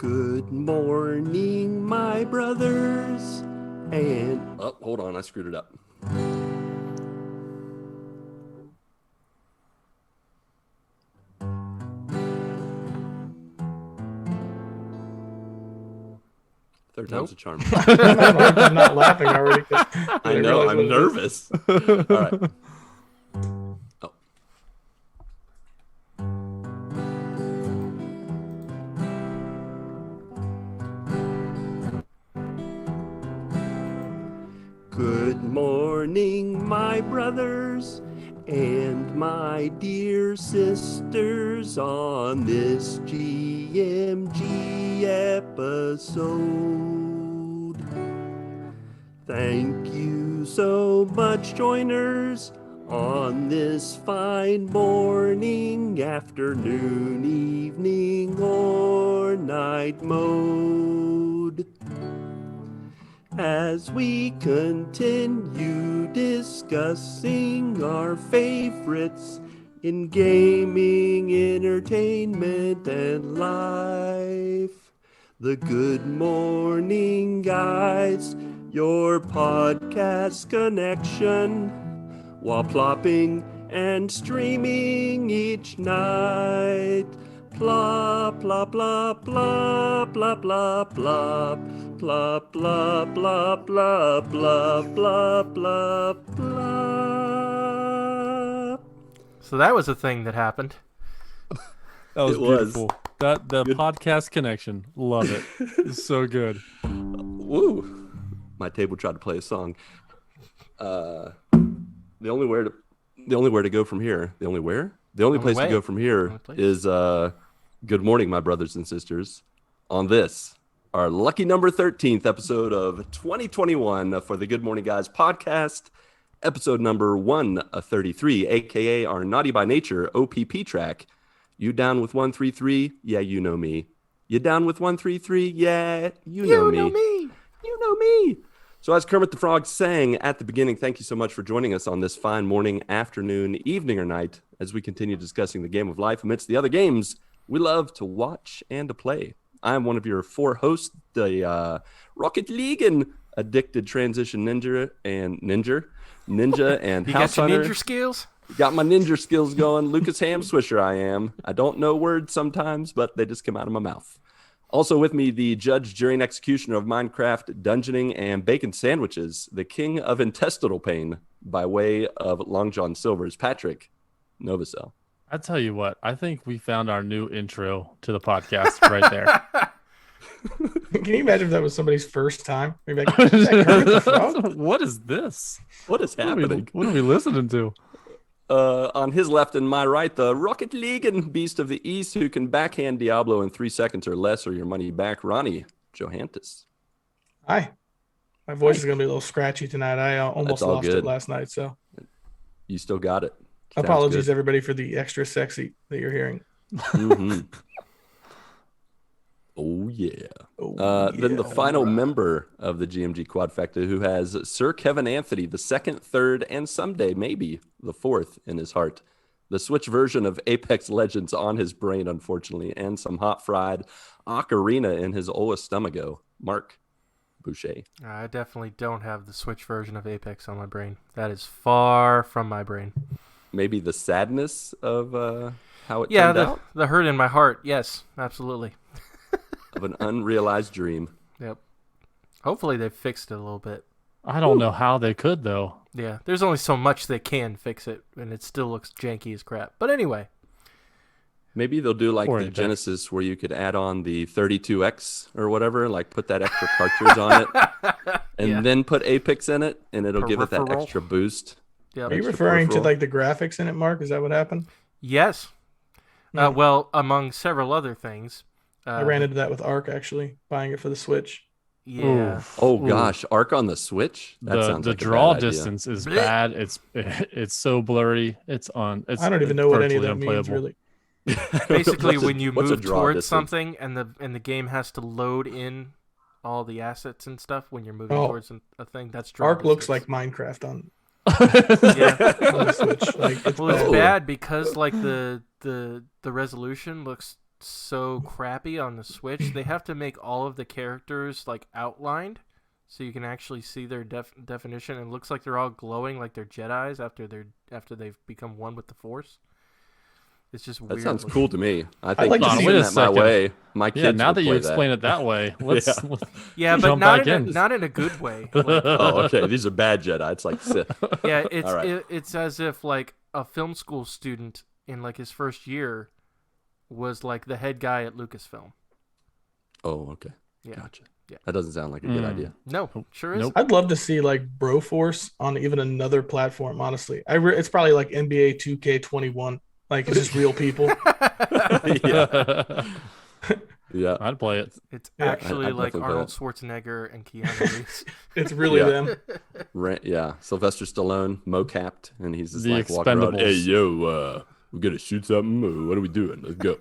Good morning, my brothers, and... Oh, hold on, I screwed it up. Third time's a charm. I'm not laughing already. I know, I'm nervous. All right. Oh. Good morning, my brothers and my dear sisters on this GMG episode. Thank you so much, joiners, on this fine morning, afternoon, evening, or night mode. As we continue discussing our favorites in gaming, entertainment, and life. The Good Morning Guys, your podcast connection, while plopping and streaming each night. Plop, plop, plop, plop, plop, plop, plop. Plop, plop, plop, plop, plop, plop, plop, plop. So that was a thing that happened. That was beautiful. That the good. Podcast connection. Love it. It's so good. Woo. My table tried to play a song. The only place to go from here is good morning, my brothers and sisters, on this, our lucky number 13th episode of 2021 for the Good Morning Guys podcast, episode number 133, aka our Naughty by Nature OPP track. You down with 133? Yeah, you know me. You down with 133? Yeah, you know me. You know me. So as Kermit the Frog sang at the beginning, thank you so much for joining us on this fine morning, afternoon, evening, or night as we continue discussing the game of life amidst the other games we love to watch and to play. I'm one of your four hosts, the Rocket League and addicted transition ninja and you house got your hunter. ninja skills? Got my ninja skills going. Lucas Ham Swisher I am. I don't know words sometimes, but they just come out of my mouth. Also with me, the judge, jury, and executioner of Minecraft, dungeoning, and bacon sandwiches, the king of intestinal pain by way of Long John Silver's, Patrick Novacell. I tell you what, I think we found our new intro to the podcast right there. Can you imagine if that was somebody's first time? Maybe like, is that Kermit the Frog? What is this? What is happening? What are we listening to? On his left and my right, the Rocket League and Beast of the East, who can backhand Diablo in 3 seconds or less, or your money back, Ronnie Johantges. Hi. My voice is going to be a little scratchy tonight. I almost lost it last night, so. You still got it. Sounds apologies, good. everybody, for the extra sexy that you're hearing. Mm-hmm. Oh, yeah. Then the final member of the GMG Quadfecta, who has Sir Kevin Anthony, the second, third, and someday maybe the fourth in his heart. The Switch version of Apex Legends on his brain, unfortunately, and some hot fried ocarina in his old stomacho. Marc Boucher. I definitely don't have the Switch version of Apex on my brain. That is far from my brain. Maybe the sadness of how it turned out? The hurt in my heart. Yes, absolutely. Of an unrealized dream. Yep. Hopefully they fixed it a little bit. I don't know how they could, though. Yeah, there's only so much they can fix it, and it still looks janky as crap. But anyway. Maybe they'll do like or the Genesis where you could add on the 32X or whatever, like put that extra cartridge on it, and then put Apex in it, and it'll give it that extra boost. Yep. Are you referring to like the graphics in it, Mark? Is that what happened? Yes. Well, among several other things. I ran into that with Ark, actually, buying it for the Switch. Yeah. Oof. Oh gosh, Ark on the Switch. That sounds like the draw a bad distance is bad. It's so blurry. I don't even know what any of that means, really. Basically, when you move towards something and the game has to load in all the assets and stuff when you're moving towards a thing, that's draw Ark distance. looks like Minecraft on yeah. on the Switch. Like, it's bad because like the resolution looks so crappy on the Switch. They have to make all of the characters like outlined, so you can actually see their definition. It looks like they're all glowing like they're Jedis after they've become one with the Force. It's just weird. That sounds cool to me. I think like to see that my way. My kids now would that you play explain it that way, let's but jump back not in a good way. Like, Oh, okay. These are bad Jedi. It's like Sith. yeah, right. it's as if like a film school student in like his first year was like the head guy at Lucasfilm. Oh, okay. Yeah. Gotcha. Yeah. That doesn't sound like a good idea. No, sure is. Nope. I'd love to see like Broforce on even another platform. Honestly, it's probably like NBA 2K21. Like it's just real people. Yeah. Yeah. I'd play it. It's actually I'd like definitely Arnold bet. Schwarzenegger and Keanu Reeves. It's really Yeah. them. Yeah. Sylvester Stallone, mo-capped, and he's just The like walking around. Expendables. Hey, yo, we're gonna shoot something. What are we doing? Let's go.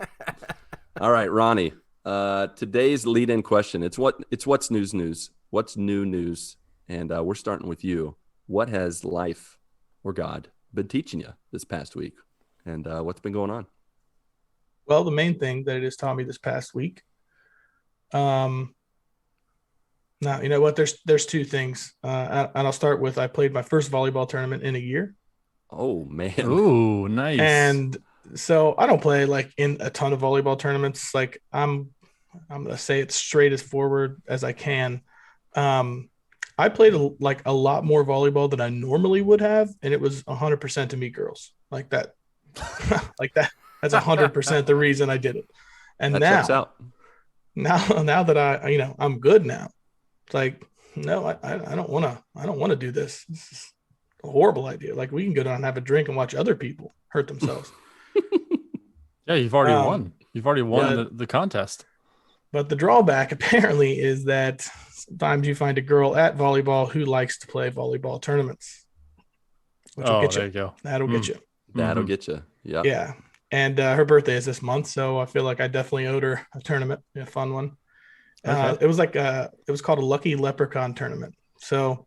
All right, Ronnie. Today's lead-in question. It's what's news. What's new news? And we're starting with you. What has life or God been teaching you this past week? And what's been going on? Well, the main thing that it has taught me this past week. Now you know what? There's two things, and I'll start with I played my first volleyball tournament in a year. Oh man. Ooh, nice. And so I don't play like in a ton of volleyball tournaments. Like I'm gonna say it straight as forward as I can. I played a lot more volleyball than I normally would have, and it was 100% to meet girls like that. Like that. That's 100% the reason I did it. And That checks out. now that I'm good now. It's like, no, I don't want to do this. This is a horrible idea. Like we can go down and have a drink and watch other people hurt themselves. Yeah, you've already won. You've already won the contest. But the drawback apparently is that sometimes you find a girl at volleyball who likes to play volleyball tournaments. Which will get there you. you go. That'll get you. That'll get you. Yeah. Yeah. And her birthday is this month, so I feel like I definitely owed her a tournament, a fun one. Okay. It was called a Lucky Leprechaun tournament. So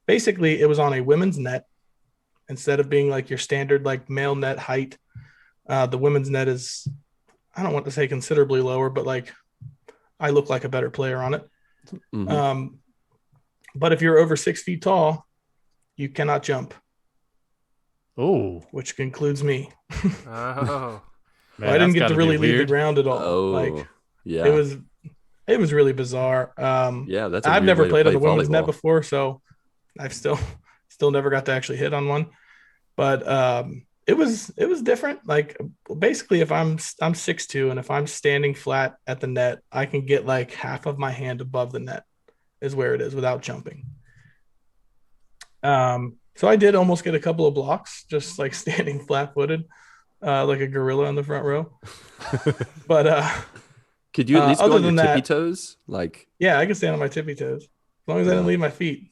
basically, it was on a women's net instead of being like your standard like male net height. The women's net is, I don't want to say considerably lower, but like I look like a better player on it. Mhm. But if you're over 6 feet tall, you cannot jump. Oh, Which concludes me. Oh, man, I didn't that's get gotta to be really leave the weird. ground at all. Oh, Like yeah. it was really bizarre. Yeah, that's. I've never played on the women's net volleyball. before, so I've still never got to actually hit on one. But it was different. Like basically, if I'm 6'2", and if I'm standing flat at the net, I can get like half of my hand above the net, is where it is without jumping. So I did almost get a couple of blocks, just like standing flat-footed, like a gorilla in the front row. But Could you at least go other on your than tippy that- long Like, yeah, I could stand on my tippy toes as long as I didn't leave my feet.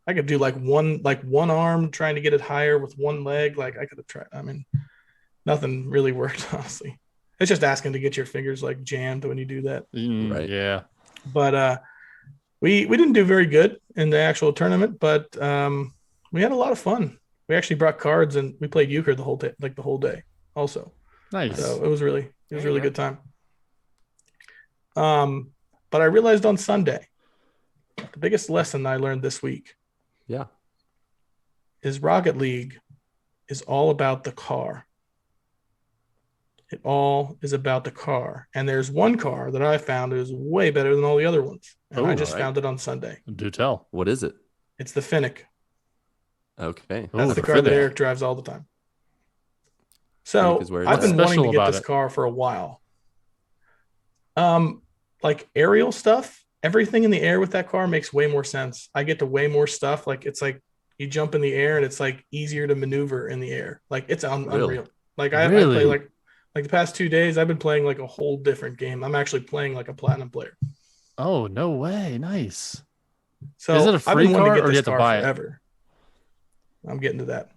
I could do like one arm trying to get it higher with one leg. Like I could have tried. I mean, nothing really worked, honestly. It's just asking to get your fingers like jammed when you do that. Right. Yeah. But we didn't do very good in the actual tournament, but we had a lot of fun. We actually brought cards and we played euchre the whole day also. Nice. So it was really Yeah. good time. But I realized on Sunday, the biggest lesson I learned this week yeah. is Rocket League is all about the car. It all is about the car. And there's one car that I found is way better than all the other ones. And I just found it on Sunday. Do tell. What is it? It's the Finnick. Okay. That's Ooh, the the car that Finnick. Eric drives all the time. So Finnick is where it's I've been at. wanting to Special get about this it. car for a while. Like aerial stuff, everything in the air with that car makes way more sense. I get to way more stuff. Like it's like you jump in the air and it's like easier to maneuver in the air. Like it's unreal. Like I play like the past 2 days, I've been playing like a whole different game. I'm actually playing like a platinum player. Oh, no way. Nice. So Is it a I've free been wanting car to get or do you this have to car buy it? forever. I'm getting to that.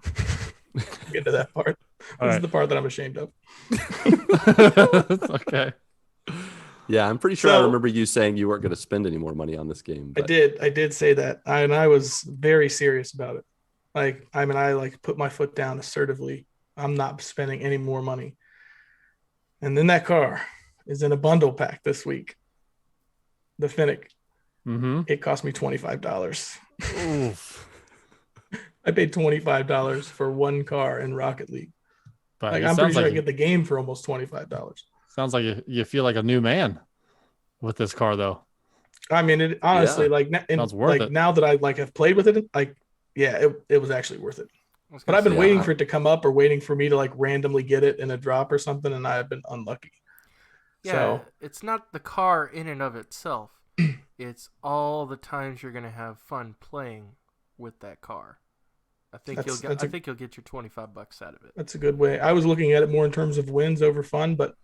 I'm getting to that part. All This is right. the part that I'm ashamed of. It's okay. Yeah, I'm pretty sure I So- remember you saying you weren't going to spend any more money on this game. I But did say that. I was very serious about it. Like, I like put my foot down assertively. I'm not spending any more money. And then that car is in a bundle pack this week. The Finnick. Mm-hmm. It cost me $25. Oof. I paid $25 for one car in Rocket League. But Like it I'm pretty sounds sure like I get the game for almost $25. sounds like you feel like a new man with this car, though. I mean, it honestly, Yeah. Sounds worth it. now that I like have played with it, like, yeah, it was actually worth it. I was But gonna I've been say, waiting for it to come up or waiting for me to like randomly get it in a drop or something, and I have been unlucky. yeah, So it's not the car in and of itself. It's all the times you're gonna have fun playing with that car. I think you'll get your $25 out of it. that's a good way. I was looking at it more in terms of wins over fun, but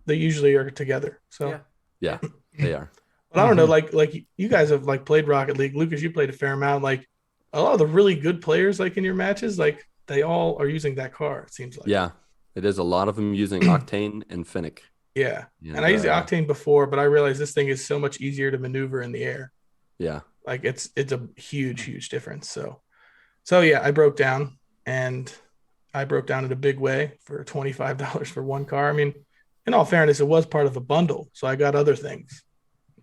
they usually are together. So, Yeah. Yeah, they are. but I don't know, like you guys have like played Rocket League. Lucas, you played a fair amount. Like a lot of the really good players, like in your matches, like they all are using that car. It seems like. Yeah, it is a lot of them using Octane and Finnick. Yeah. And I used the Octane before, but I realized this thing is so much easier to maneuver in the air. Yeah. Like it's a huge difference. So yeah, I broke down in a big way for $25 for one car. I mean, in all fairness, it was part of a bundle, so I got other things,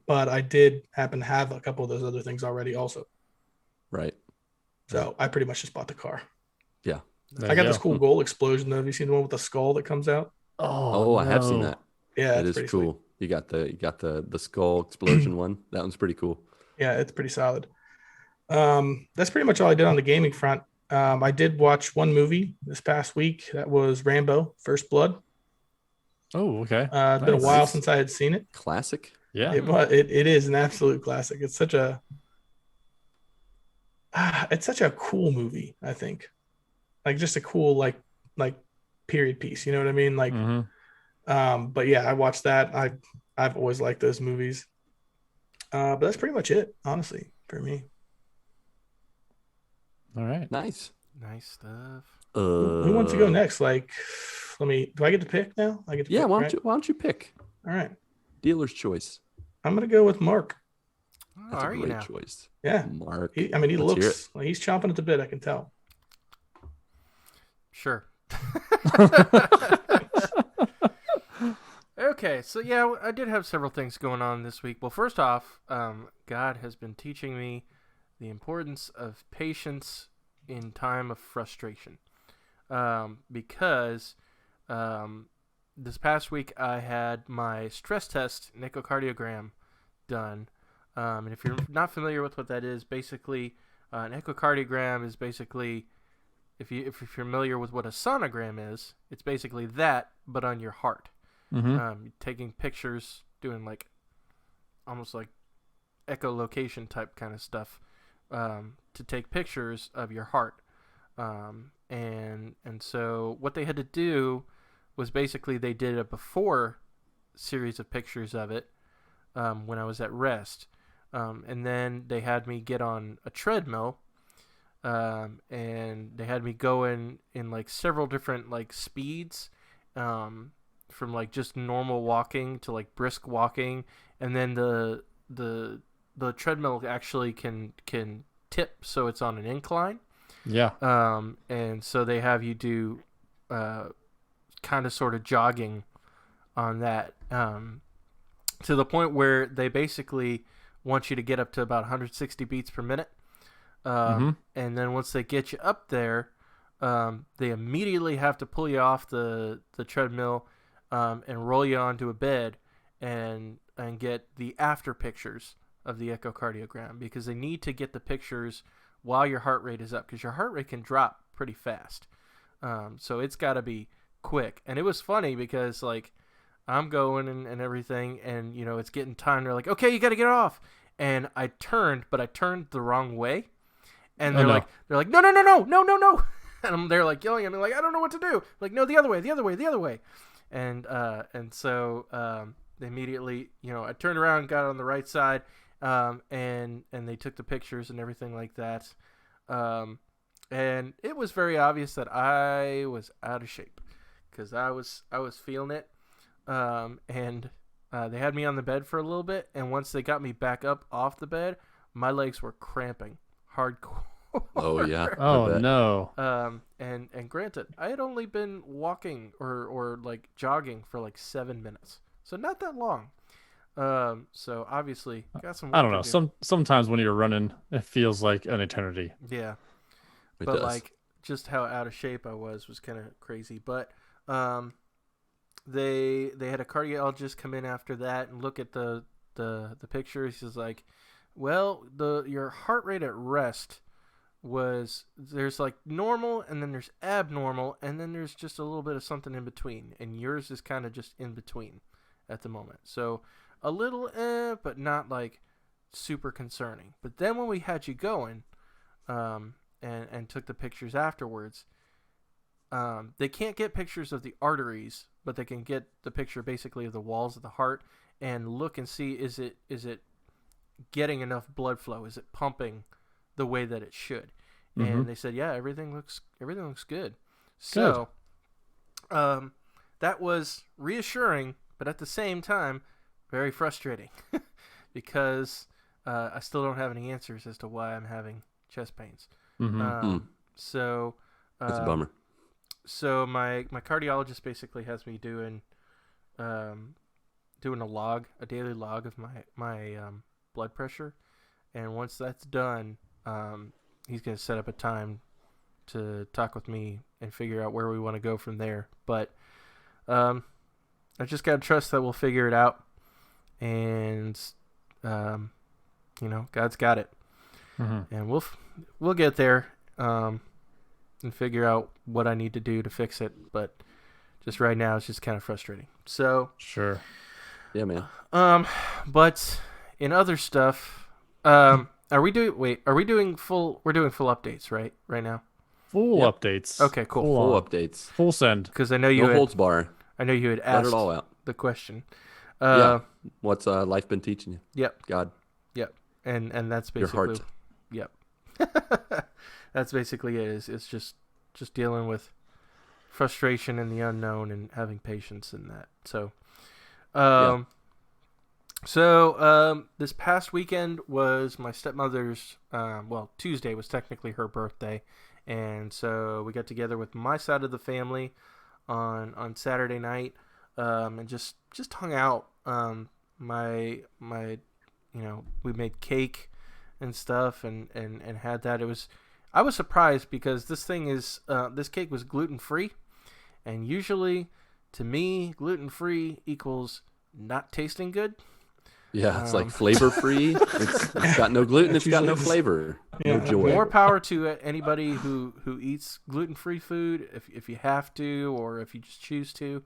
but I did happen to have a couple of those other things already also. Right. So I pretty much just bought the car. Yeah. I got this cool goal explosion though. Have you seen the one with the skull that comes out? Oh, I have seen that. Yeah, it is cool. Sweet. You got the skull explosion one. That one's pretty cool. Yeah, it's pretty solid. That's pretty much all I did on the gaming front. I did watch one movie this past week. That was Rambo: First Blood. Oh, okay. It's been a while since I had seen it. Classic. Yeah, it is an absolute classic. It's such a cool movie. I think, like just a cool like period piece. You know what I mean? Like, but yeah, I watched that. I've always liked those movies. But that's pretty much it, honestly, for me. All right. Nice stuff. Who wants to go next? Like, do I get to pick now? I get to pick, why don't you pick? All right. Dealer's choice. I'm gonna go with Mark. That's a great choice. Yeah. Mark. He looks like he's chomping at the bit, I can tell. Sure. Okay, so yeah, I did have several things going on this week. Well, first off, God has been teaching me the importance of patience in time of frustration. Because this past week I had my stress test and echocardiogram done. And if you're not familiar with what that is, basically an echocardiogram is basically, if you're familiar with what a sonogram is, it's basically that, but on your heart. Taking pictures, doing like almost like echolocation type kind of stuff to take pictures of your heart. And so what they had to do was basically they did a before series of pictures of it when I was at rest. And then they had me get on a treadmill and they had me go in like several different like speeds from like just normal walking to like brisk walking, and then the treadmill actually can tip so it's on an incline. Yeah. And so they have you do kind of sort of jogging on that to the point where they basically want you to get up to about 160 beats per minute. And then once they get you up there, they immediately have to pull you off the treadmill and roll you onto a bed and get the after pictures of the echocardiogram, because they need to get the pictures while your heart rate is up, because your heart rate can drop pretty fast. So it's got to be quick. And it was funny because like I'm going and everything, and you know it's getting time. They're like, okay, you got to get off. And I turned the wrong way. And they're like, no. And they're like yelling at me like, I don't know what to do. Like, no, the other way. And so they immediately, you know, I turned around, got on the right side, and they took the pictures and everything like that. And it was very obvious that I was out of shape because I was feeling it. And they had me on the bed for a little bit, and once they got me back up off the bed, my legs were cramping hardcore. Oh yeah. Oh no. And granted, I had only been walking or like jogging for like 7 minutes, so not that long. So obviously got some work I don't know. to do. Sometimes when you're running, it feels like an eternity. Yeah, It but does. like just how out of shape I was kind of crazy. But they had a cardiologist come in after that and look at the pictures. He's like, well, your heart rate at rest there's like normal, and then there's abnormal, and then there's just a little bit of something in between, and yours is kind of just in between at the moment. So a little but not like super concerning. But then when we had you going and took the pictures afterwards, they can't get pictures of the arteries, but they can get the picture basically of the walls of the heart and look and see, is it getting enough blood flow? Is it pumping the way that it should? Mm-hmm. And they said, yeah, everything looks good. So that was reassuring, but at the same time very frustrating because I still don't have any answers as to why I'm having chest pains. Mm-hmm. So That's a bummer. So my cardiologist basically has me doing a daily log of my blood pressure, and once that's done, he's gonna set up a time to talk with me and figure out where we want to go from there. But I just gotta trust that we'll figure it out, and God's got it, and we'll get there. And figure out what I need to do to fix it, but just right now it's just kind of frustrating. So sure, yeah, man. But in other stuff, are we doing full updates right now? Full Yep. updates. Okay, cool. Full updates. Full send. Because I know you No holds bar. I know you had Let asked it all out. the question. Yeah. What's life been teaching you? Yep. God. Yep. And that's Your basically heart. Yep. That's basically it. It's just dealing with frustration and the unknown and having patience in that. So, this past weekend was my stepmother's. Tuesday was technically her birthday, and so we got together with my side of the family on Saturday night, and just hung out. We made cake and stuff, and had that. I was surprised because this cake was gluten-free, and usually, to me, gluten-free equals not tasting good. Yeah, it's like flavor-free. It's got no gluten. It's got no flavor. Yeah. No joy. More power to anybody who eats gluten-free food, if you have to, or if you just choose to.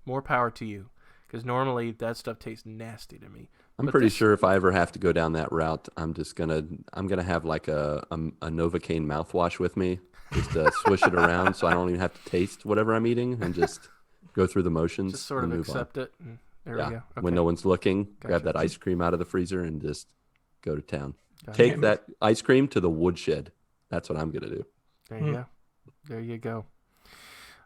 More power to you, because normally that stuff tastes nasty to me. I'm pretty sure if I ever have to go down that route, I'm gonna have like a Novocaine mouthwash with me, just to swish it around, so I don't even have to taste whatever I'm eating, and just go through the motions. Just sort and of move accept it. And there on. we Yeah, go. Okay. when no one's looking, grab Gotcha. that ice cream out of the freezer and just go to town. Gotcha. Take that ice cream to the woodshed. That's what I'm gonna do. There you go. There you go.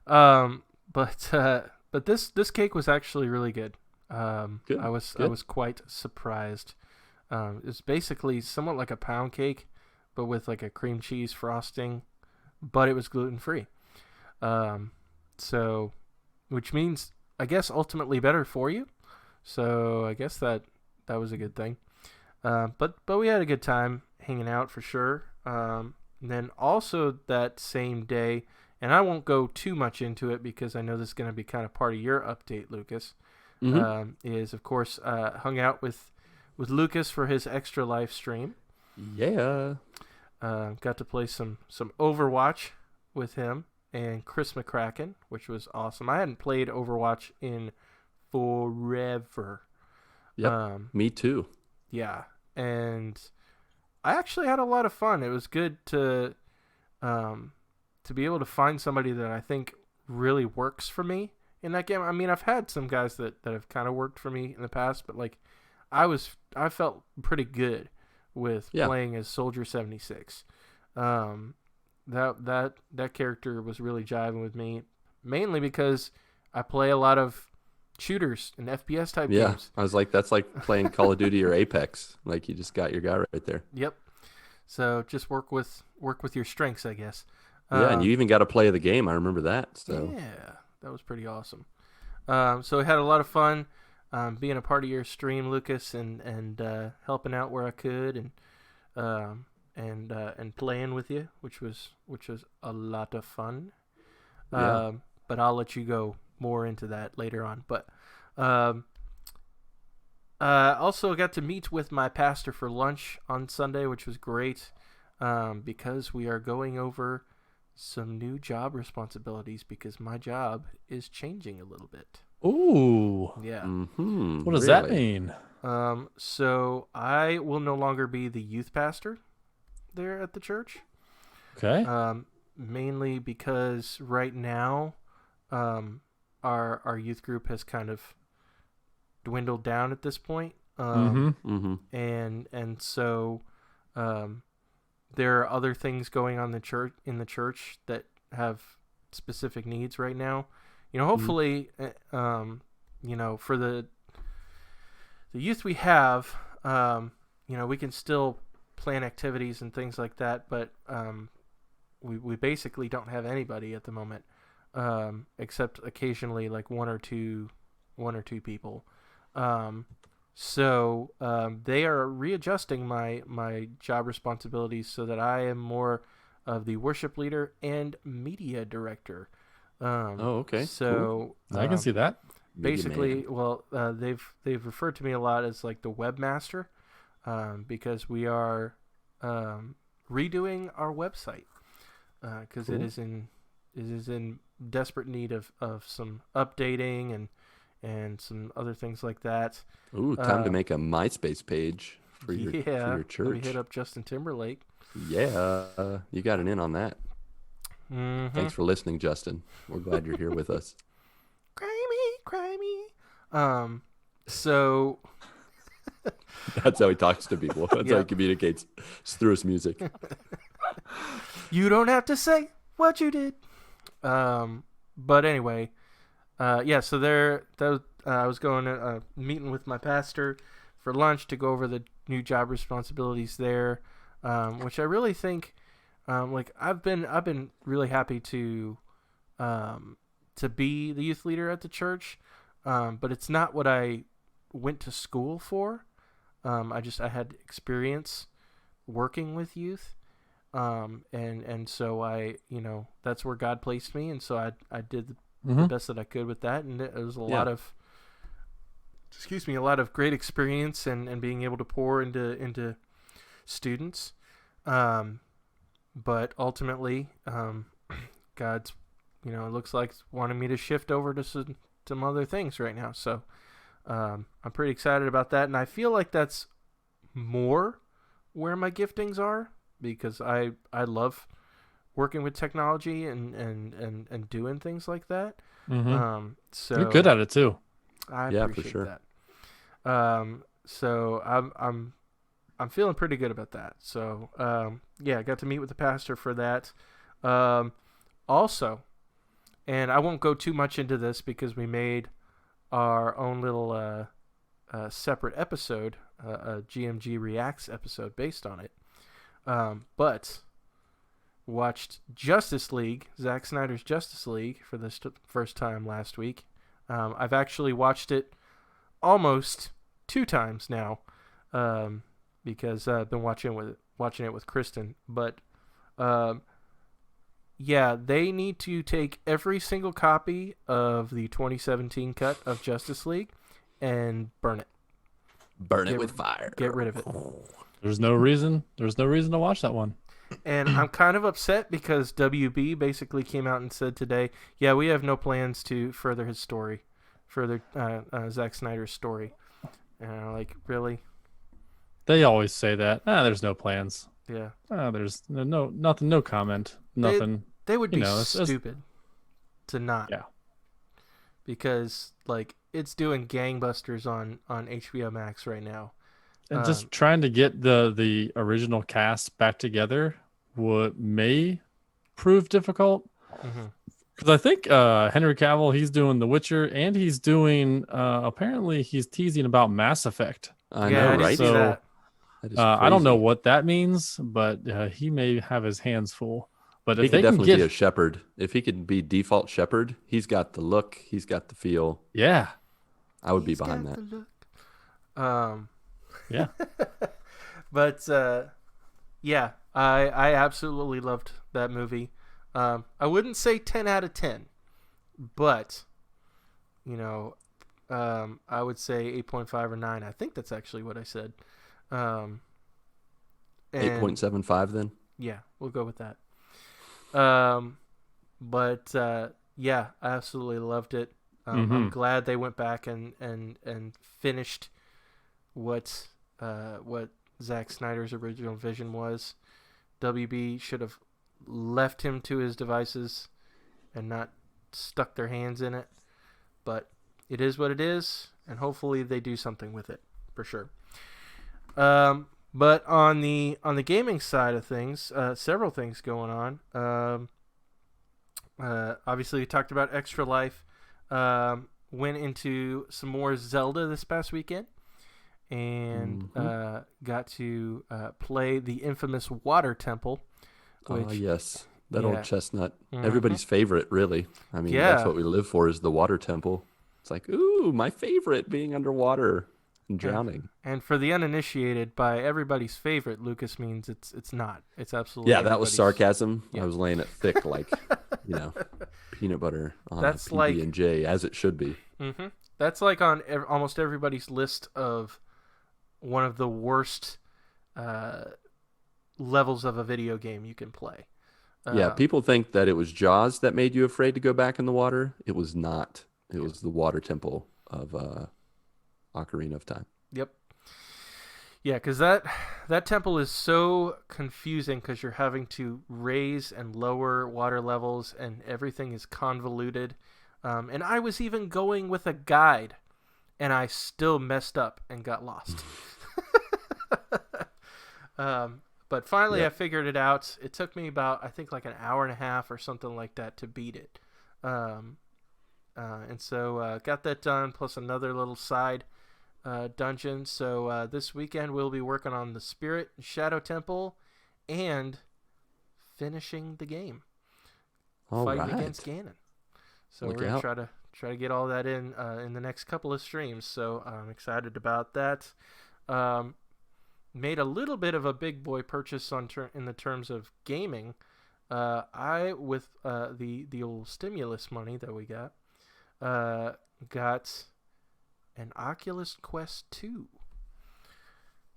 But this cake was actually really good. Good. I was quite surprised. It's basically somewhat like a pound cake, but with like a cream cheese frosting, but it was gluten free. So, which means I guess ultimately better for you. So I guess that was a good thing. But we had a good time hanging out for sure. And then also that same day, and I won't go too much into it because I know this is going to be kind of part of your update, Lucas. Is of course hung out with Lucas for his extra live stream. Yeah. Got to play some Overwatch with him and Chris McCracken, which was awesome. I hadn't played Overwatch in forever. Yep. Me too. Yeah, and I actually had a lot of fun. It was good to be able to find somebody that I think really works for me in that game. I mean, I've had some guys that have kind of worked for me in the past, but like I felt pretty good with playing as Soldier 76. That character was really jiving with me, mainly because I play a lot of shooters and FPS type games. I was like, that's like playing Call of Duty or Apex. Like, you just got your guy right there. Yep. So just work with your strengths, I guess. Yeah, and you even got to play the game. I remember that. So yeah, that was pretty awesome. So I had a lot of fun being a part of your stream, Lucas, and helping out where I could, and playing with you, which was a lot of fun. Yeah. But I'll let you go more into that later on. But also got to meet with my pastor for lunch on Sunday, which was great because we are going over some new job responsibilities because my job is changing a little bit. Ooh. Yeah. Mm-hmm. What does that mean? So I will no longer be the youth pastor there at the church. Okay. Mainly because right now, our youth group has kind of dwindled down at this point. And so, there are other things going on in the church that have specific needs right now. Hopefully, for the youth we have, we can still plan activities and things like that, but we basically don't have anybody at the moment, except occasionally like one or two people. So they are readjusting my job responsibilities so that I am more of the worship leader and media director. Okay. So cool. I can see that. Basically, they've referred to me a lot as like the webmaster, because we are redoing our website because it is in desperate need of some updating and some other things like that. Ooh, time to make a MySpace page for your church. Let me hit up Justin Timberlake. Yeah, you got an in on that. Mm-hmm. Thanks for listening, Justin. We're glad you're here with us. Cry me. So that's how he talks to people. That's how he communicates. It's through his music. You don't have to say what you did. But anyway, so I was going meeting with my pastor for lunch to go over the new job responsibilities there, which I really think, I've been really happy to be the youth leader at the church, but it's not what I went to school for. I had experience working with youth, and so I, that's where God placed me, and so I did the best that I could with that, and it was a lot of great experience and being able to pour into students, but ultimately, God's, it looks like wanting me to shift over to some other things right now, so I'm pretty excited about that, and I feel like that's more where my giftings are, because I love working with technology and doing things like that. So you're good at it too. I appreciate for sure. that. So I'm feeling pretty good about that. So I got to meet with the pastor for that. Also, and I won't go too much into this because we made our own little separate episode, a GMG Reacts episode based on it. But watched Justice League, Zack Snyder's Justice League, for the first time last week. I've actually watched it almost 2 times now, because I've been watching it with Kristen. But they need to take every single copy of the 2017 cut of Justice League and burn it. Burn it with fire. Get rid of it. There's no reason to watch that one. And I'm kind of upset because WB basically came out and said today, we have no plans to further his story, Zack Snyder's story. And really? They always say that. There's no plans. Yeah. There's nothing, no comment, nothing. They would be stupid to not. Yeah. Because it's doing gangbusters on HBO Max right now. And just trying to get the original cast back together may prove difficult. Because I think Henry Cavill, he's doing The Witcher, and he's doing apparently he's teasing about Mass Effect. I know, right? See that. That is I don't know crazy. what that means, but he may have his hands full. But He if could they can definitely be a get, shepherd. If he could be default shepherd, he's got the look, he's got the feel. yeah, I would be He's behind got that. the look. yeah, But yeah, I absolutely loved that movie. I wouldn't say 10 out of 10, but I would say 8.5 or 9. I think that's actually what I said. And 8.75 then? yeah, we'll go with that. But yeah, I absolutely loved it. I'm glad they went back and finished what Zack Snyder's original vision was. WB should have left him to his devices and not stuck their hands in it. But it is what it is, and hopefully they do something with it for sure. But on the gaming side of things, several things going on. Obviously, we talked about Extra Life. Went into some more Zelda this past weekend, and got to play the infamous Water Temple. Which, yes. That yeah. old chestnut. Everybody's favorite, really. I mean, Yeah. that's what we live for is the Water Temple. It's like, ooh, my favorite, being underwater and drowning. And for the uninitiated, by everybody's favorite, Lucas means it's not. It's absolutely Yeah, that was everybody's- sarcasm. Yeah. I was laying it thick like, peanut butter on That's a PB&J, as it should be. Mm-hmm. That's like on almost everybody's list of one of the worst levels of a video game you can play. Yeah, people think that it was Jaws that made you afraid to go back in the water. It was not. It was the Water Temple of Ocarina of Time. Yep. Yeah, because that temple is so confusing because you're having to raise and lower water levels and everything is convoluted. And I was even going with a guide, and I still messed up and got lost. But finally, I figured it out. It took me about, I think, like an hour and a half or something like that to beat it. And so got that done, plus another little side dungeon. So this weekend we'll be working on the Spirit Shadow Temple and finishing the game, fighting against Ganon. So we're gonna try to get all that in the next couple of streams. So I'm excited about that. Made a little bit of a big boy purchase in the terms of gaming. I with the old stimulus money that we got an Oculus Quest 2.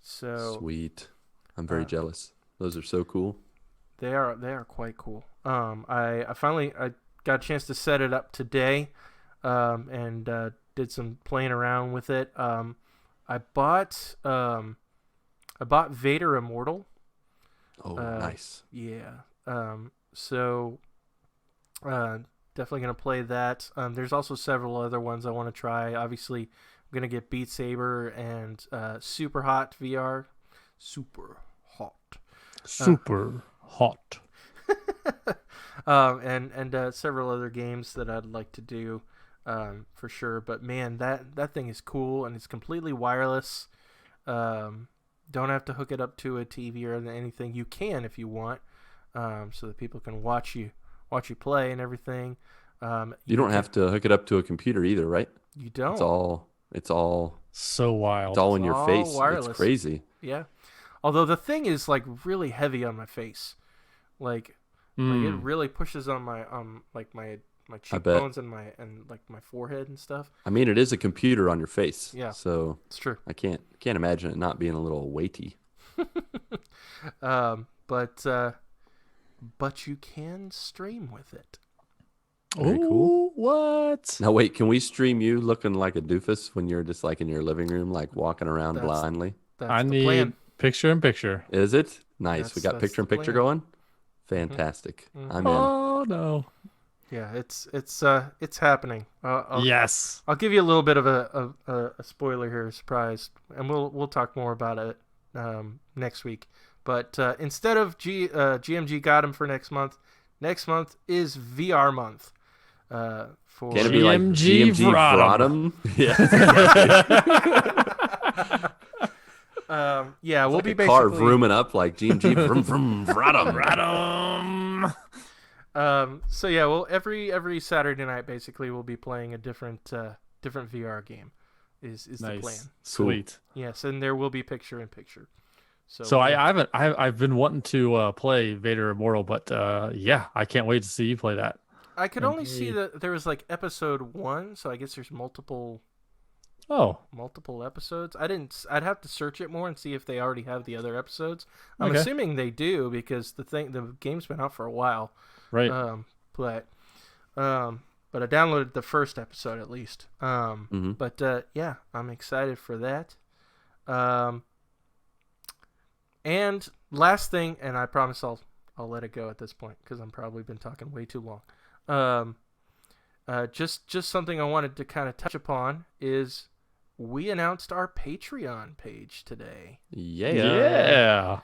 So Sweet. I'm very jealous. Those are so cool. They are quite cool. I finally got a chance to set it up today, and did some playing around with it. I bought Vader Immortal. Oh, nice. Yeah. So definitely gonna play that. There's also several other ones I want to try. Obviously, I'm gonna get Beat Saber and Super Hot VR. Super hot. And several other games that I'd like to do for sure. But man, that thing is cool, and it's completely wireless. Don't have to hook it up to a TV or anything. You can if you want, so that people can watch you play and everything. You don't have to hook it up to a computer either, right? You don't. It's all so wild. It's all in your face. Wireless. It's crazy. Yeah. Although the thing is like really heavy on my face, like it really pushes on my my cheekbones and my forehead and stuff. I mean, it is a computer on your face. Yeah. So it's true. I can't imagine it not being a little weighty. But you can stream with it. Very cool. What? Now wait, can we stream you looking like a doofus when you're just like in your living room, like walking around blindly? I need picture in picture. Is it? Nice. We got picture in picture going. Fantastic. Mm-hmm. I'm in. Oh no. Yeah, it's happening. Yes. I'll give you a little bit of a spoiler here, surprise, and we'll talk more about it next week. But instead of GMG got him for next month is VR month. For Can it be like GMG Vrotum? Yeah. Yeah, we'll Like be a car basically vrooming up like GMG, vroom, vroom, radum. So yeah, well, every Saturday night basically we'll be playing a different VR game. Is the plan? Nice, sweet. Yes, and there will be picture in picture. So I've been wanting to play Vader Immortal, but yeah, I can't wait to see you play that. I could only see that there was like episode 1, so I guess there's multiple episodes. I'd have to search it more and see if they already have the other episodes. I'm assuming they do because the game's been out for a while. Right. But I downloaded the first episode at least. But yeah, I'm excited for that. And last thing, and I promise I'll let it go at this point because I'm probably been talking way too long. Just something I wanted to kind of touch upon is we announced our Patreon page today. Yeah.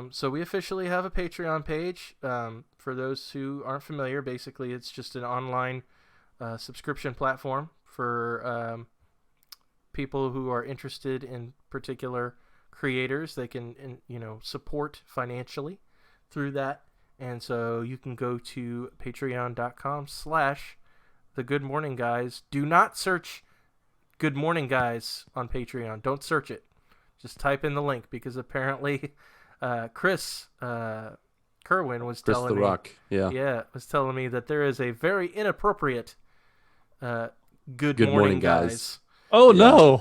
So we officially have a Patreon page. For those who aren't familiar, basically it's just an online subscription platform for people who are interested in particular creators. They can support financially through that. And so you can go to patreon.com/The Good Morning Guys. Do not search Good Morning Guys on Patreon. Don't search it. Just type in the link because apparently Chris Kerwin was Chris telling the me, Rock. Yeah. was telling me that there is a very inappropriate Good Good Morning Morning Guys. Guys. Oh Yeah.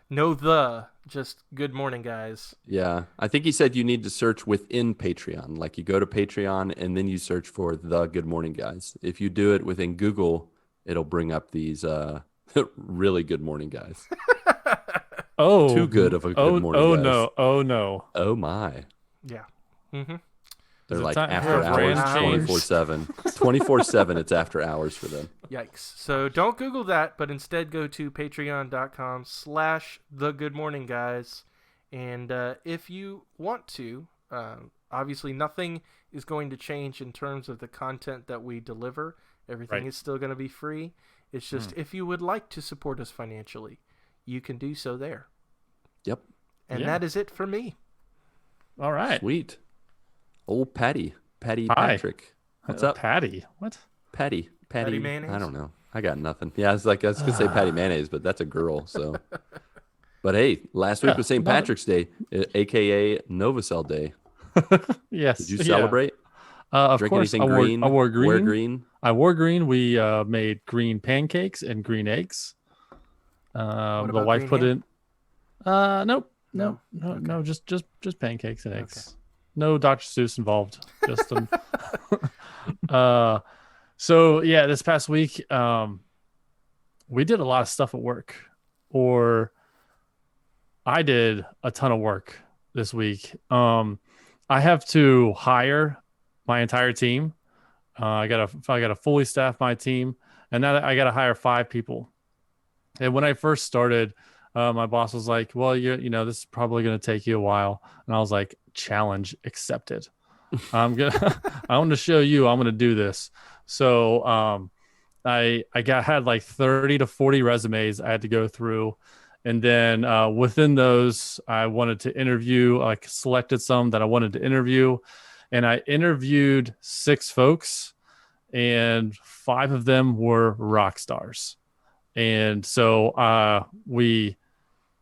No, just Good Morning Guys. Yeah. I think he said you need to search within Patreon. Like you go to Patreon and then you search for the Good Morning Guys. If you do it within Google, it'll bring up these really good morning guys. Oh, Too good of a good morning guys. No. Oh no. Oh my. Yeah. Mm-hmm. They're Is it like time after for a hours, brand change? 24/7. 24/7, it's after hours for them. Yikes. So don't Google that, but instead go to patreon.com/The Good Morning Guys. And if you want to, obviously nothing is going to change in terms of the content that we deliver. Everything is still going to be free. It's just if you would like to support us financially, you can do so there. Yep. And that is it for me. All right. Sweet. Old Patty Hi. Patrick. What's up? Patty? What? Patty Mayonnaise? I don't know. I got nothing. Yeah, I was gonna say Patty Mayonnaise, but that's a girl. So, but hey, last week was St. Patrick's Day, aka Novacell Day. Yes. Did you celebrate? Of Drink course, anything green? I wore green. Wear green. I wore green. We made green pancakes and green eggs. The about wife green put ham? in. Nope. No? No. Just pancakes and eggs. Okay. No Dr. Seuss involved. Just them. So yeah, this past week, we did a lot of stuff at work, or I did a ton of work this week. I have to hire my entire team. I gotta fully staff my team, and now I gotta hire 5 people. And when I first started, my boss was like, "Well, this is probably gonna take you a while," and I was like, "Challenge accepted. I want to show you I'm gonna do this." So I had like 30 to 40 resumes I had to go through, and then within those I wanted to interview. I selected some that I wanted to interview, and I interviewed 6 folks, and 5 of them were rock stars. And so we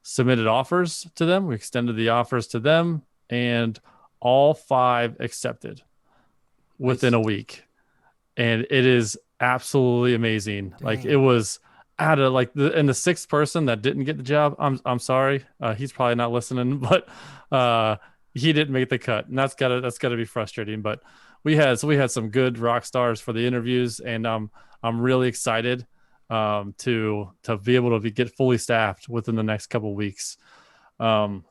submitted offers to them. We extended the offers to them, and all 5 accepted within a week. And it is absolutely amazing. Dang. Like it was out of like the 6th person that didn't get the job. I'm sorry. He's probably not listening, but he didn't make the cut, and that's gotta be frustrating. But we had some good rock stars for the interviews, and I'm really excited to be able to get fully staffed within the next couple of weeks. So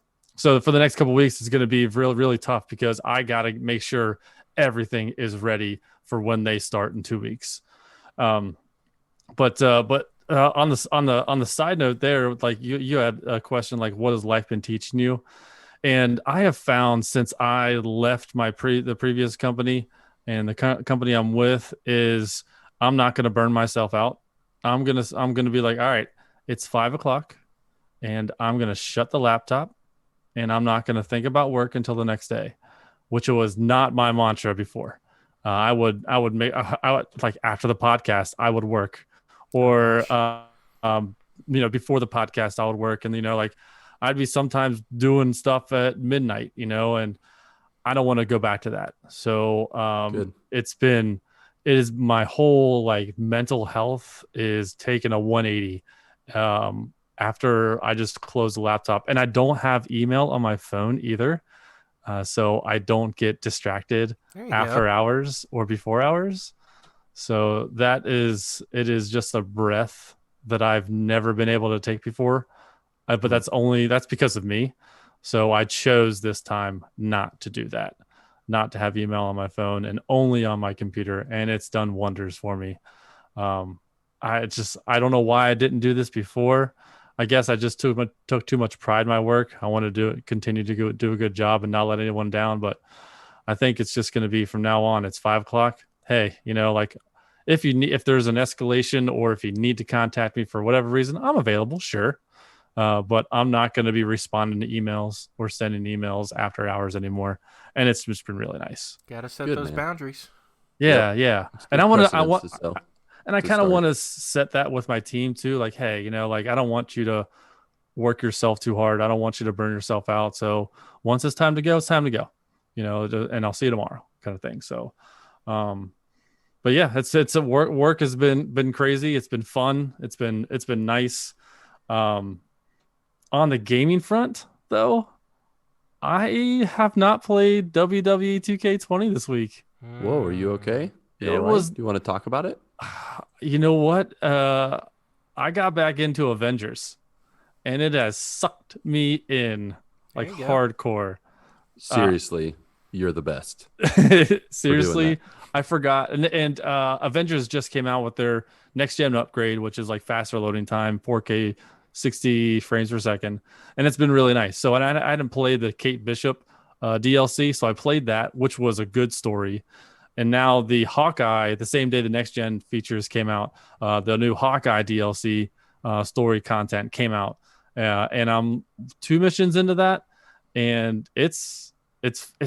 for the next couple of weeks, it's going to be really, really tough because I got to make sure everything is ready for when they start in 2 weeks. But on the side note there, like you had a question, like, what has life been teaching you? And I have found since I left the previous company and the company I'm with is I'm not going to burn myself out. I'm going to be like, all right, it's 5:00 and I'm going to shut the laptop and I'm not going to think about work until the next day, which was not my mantra before. I would like after the podcast, I would work, or before the podcast, I would work, and like I'd be sometimes doing stuff at midnight, and I don't want to go back to that. So it is my whole like mental health is taking a 180 after I just close the laptop, and I don't have email on my phone either. So I don't get distracted after hours or before hours. So it is just a breath that I've never been able to take before. But that's because of me. So I chose this time not to do that, not to have email on my phone and only on my computer. And it's done wonders for me. I don't know why I didn't do this before. I guess I just took too much pride in my work. I want to continue to do a good job and not let anyone down. But I think it's just going to be from now on. It's 5:00. Hey, like if there's an escalation or if you need to contact me for whatever reason, I'm available. Sure. But I'm not going to be responding to emails or sending emails after hours anymore. And it's just been really nice. Got to set those boundaries. Yeah. Yeah. And I kind of want to set that with my team too. Like, hey, like I don't want you to work yourself too hard. I don't want you to burn yourself out. So once it's time to go, it's time to go, and I'll see you tomorrow kind of thing. So, but yeah, it's a work has been crazy. It's been fun. It's been nice. On the gaming front though, I have not played WWE 2K20 this week. Whoa, are you okay? Do you want to talk about it? You know what? I got back into Avengers, and it has sucked me in like hardcore. Seriously, you're the best. Seriously, I forgot. And Avengers just came out with their next gen upgrade, which is like faster loading time, 4K, 60 frames per second, and it's been really nice. So I hadn't played the Kate Bishop DLC, so I played that, which was a good story. And now the Hawkeye, the same day the next gen features came out, the new Hawkeye DLC story content came out, and I'm 2 missions into that, and it's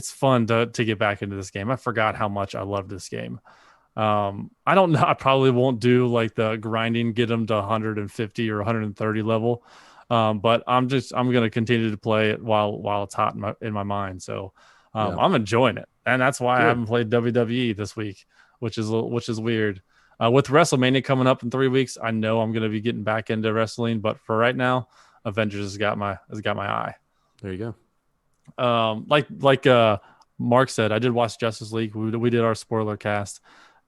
fun to get back into this game. I forgot how much I love this game. I don't know. I probably won't do like the grinding, get them to 150 or 130 level, but I'm going to continue to play it while it's hot in my mind. So I'm enjoying it. And that's why I haven't played WWE this week, which is weird. With WrestleMania coming up in 3 weeks, I know I'm going to be getting back into wrestling. But for right now, Avengers has got my eye. There you go. Like Mark said, I did watch Justice League. We did our spoiler cast,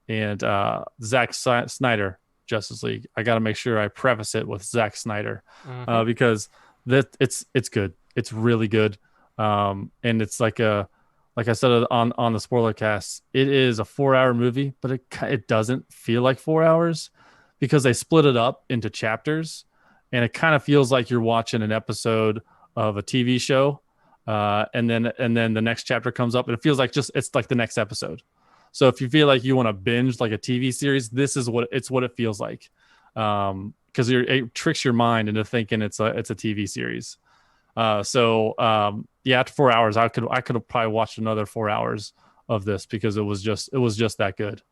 and Zack Snyder Justice League. I got to make sure I preface it with Zack Snyder because it's good. It's really good. And it's like I said on the spoiler cast, it is a 4-hour movie, but it doesn't feel like 4 hours because they split it up into chapters, and it kind of feels like you're watching an episode of a TV show, and then the next chapter comes up, and it feels like it's like the next episode. So if you feel like you want to binge like a TV series, this is what it feels like, because it tricks your mind into thinking it's a TV series. After 4 hours, I could have probably watched another 4 hours of this because it was just that good.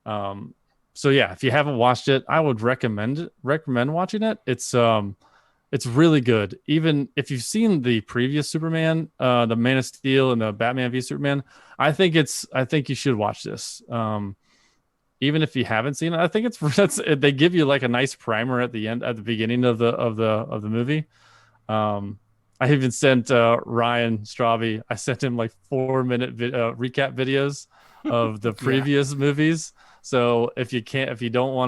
If you haven't watched it, I would recommend watching it. It's really good. Even if you've seen the previous Superman, the Man of Steel and the Batman v Superman, I think you should watch this. Even if you haven't seen it, I think they give you like a nice primer at the beginning of the movie. I even sent Ryan Straube. I sent him like 4-minute recap videos of the previous movies. So if you don't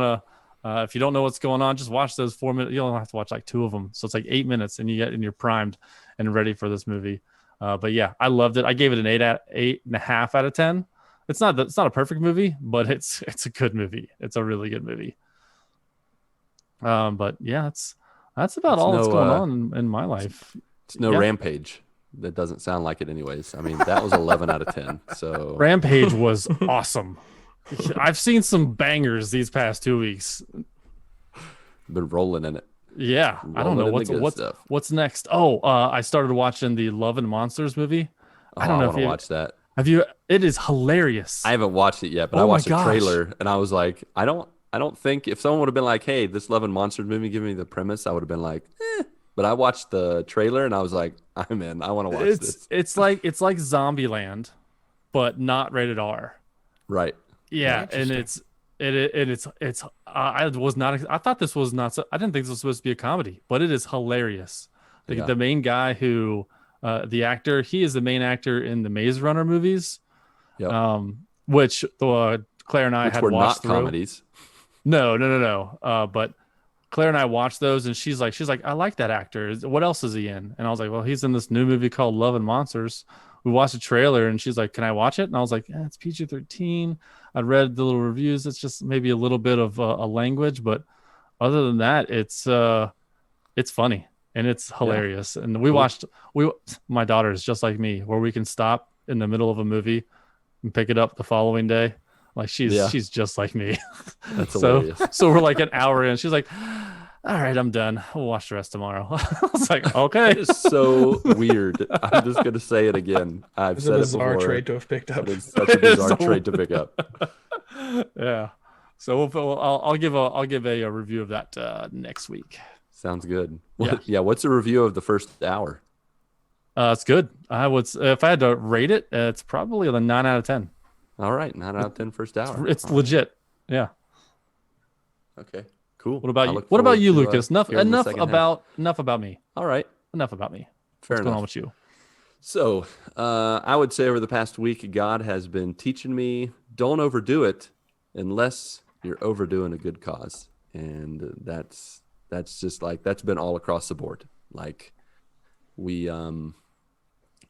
know what's going on, just watch those 4 minutes. You don't have to watch like 2 of them. So it's like 8 minutes, and you're primed and ready for this movie. But yeah, I loved it. I gave it an 8.5 out of 10. It's not a perfect movie, but it's a good movie. It's a really good movie. But yeah, that's about all that's going on in my life. It's no Rampage. That doesn't sound like it anyways. I mean, that was 11 out of 10. So Rampage was awesome. I've seen some bangers these past 2 weeks. Been rolling in it. Yeah, I don't know Rolling in the good stuff. what's next. Oh, I started watching the Love and Monsters movie. Oh, I don't I know want if to you watch that. have you. It is hilarious. I haven't watched it yet, but I Oh my watched a gosh. trailer and I was like, I don't think if someone would have been like, "Hey, this Love and Monsters movie, give me the premise," I would have been like, eh. But I watched the trailer and I was like, I'm in. I want to watch this. It's like Zombieland, but not rated R. Right. Yeah, and it's I was not I thought this was not I didn't think this was supposed to be a comedy, but it is hilarious. Yeah. The main guy who the actor, he is the main actor in the Maze Runner movies. Yep. Which Claire and I Which had were watched not through. comedies. No. But Claire and I watched those, and she's like, I like that actor. What else is he in? And I was like, well, he's in this new movie called Love and Monsters. We watched a trailer, and she's like, can I watch it? And I was like, it's PG-13. I read the little reviews. It's just maybe a little bit of a language, but other than that, it's funny and it's hilarious. And my daughter is just like me, where we can stop in the middle of a movie and pick it up the following day. Like she's just like me. That's hilarious. So we're like an hour in. She's like, all right, I'm done. We'll watch the rest tomorrow. I was like, okay. It is so weird. I'm just gonna say it again. I've It's said a it bizarre before. trade to have picked up. It's such a bizarre trade to pick up. Yeah. So I'll give a review of that next week. Sounds good. Yeah. Yeah. What's a review of the first hour? It's good. I would, if I had to rate it, it's probably a 9 out of 10. All right, 9 out of 10 first hour. It's legit. Yeah. Okay. Cool. What about you, Lucas? Enough about me. All right. Enough about me. Fair What's going on enough. with you? So, I would say over the past week, God has been teaching me don't overdo it unless you're overdoing a good cause, and that's just like that's been all across the board. Like we, on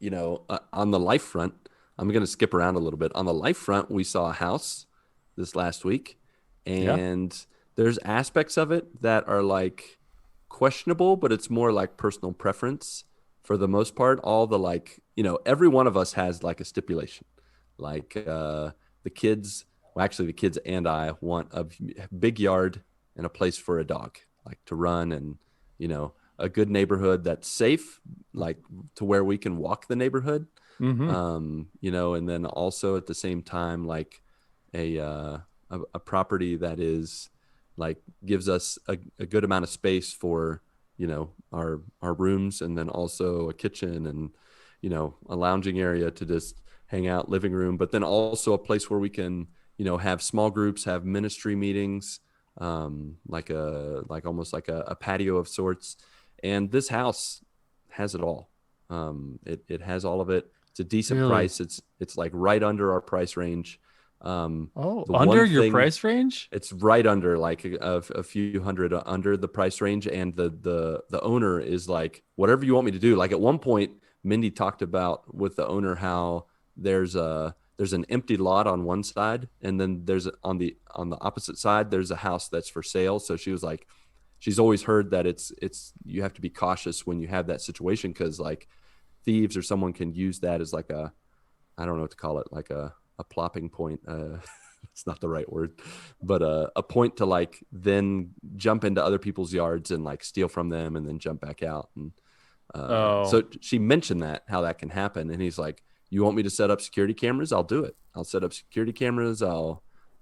the life front, I'm going to skip around a little bit. On the life front, we saw a house this last week, and there's aspects of it that are like questionable, but it's more like personal preference. For the most part, all the every one of us has like a stipulation. Like the kids and I want a big yard and a place for a dog, like to run, and a good neighborhood that's safe, like to where we can walk the neighborhood. Mm-hmm. And then also at the same time, like a property that is like gives us a good amount of space for our rooms, and then also a kitchen and a lounging area to just hang out, living room, but then also a place where we can have small groups, have ministry meetings, like almost like a patio of sorts. And this house has it all. It has all of it. It's a decent price. It's like right under our price range. Under your price range? It's right under, like a few hundred under the price range, and the owner is like, whatever you want me to do. Like at one point, Mindy talked about with the owner how there's an empty lot on one side, and then there's on the opposite side there's a house that's for sale. So she was like, she's always heard that it's you have to be cautious when you have that situation, because like thieves or someone can use that as like I don't know what to call it, like a plopping point. It's not the right word, but a point to like then jump into other people's yards and like steal from them and then jump back out. And so she mentioned how that can happen. And he's like, you want me to set up security cameras? I'll do it. I'll set up security cameras.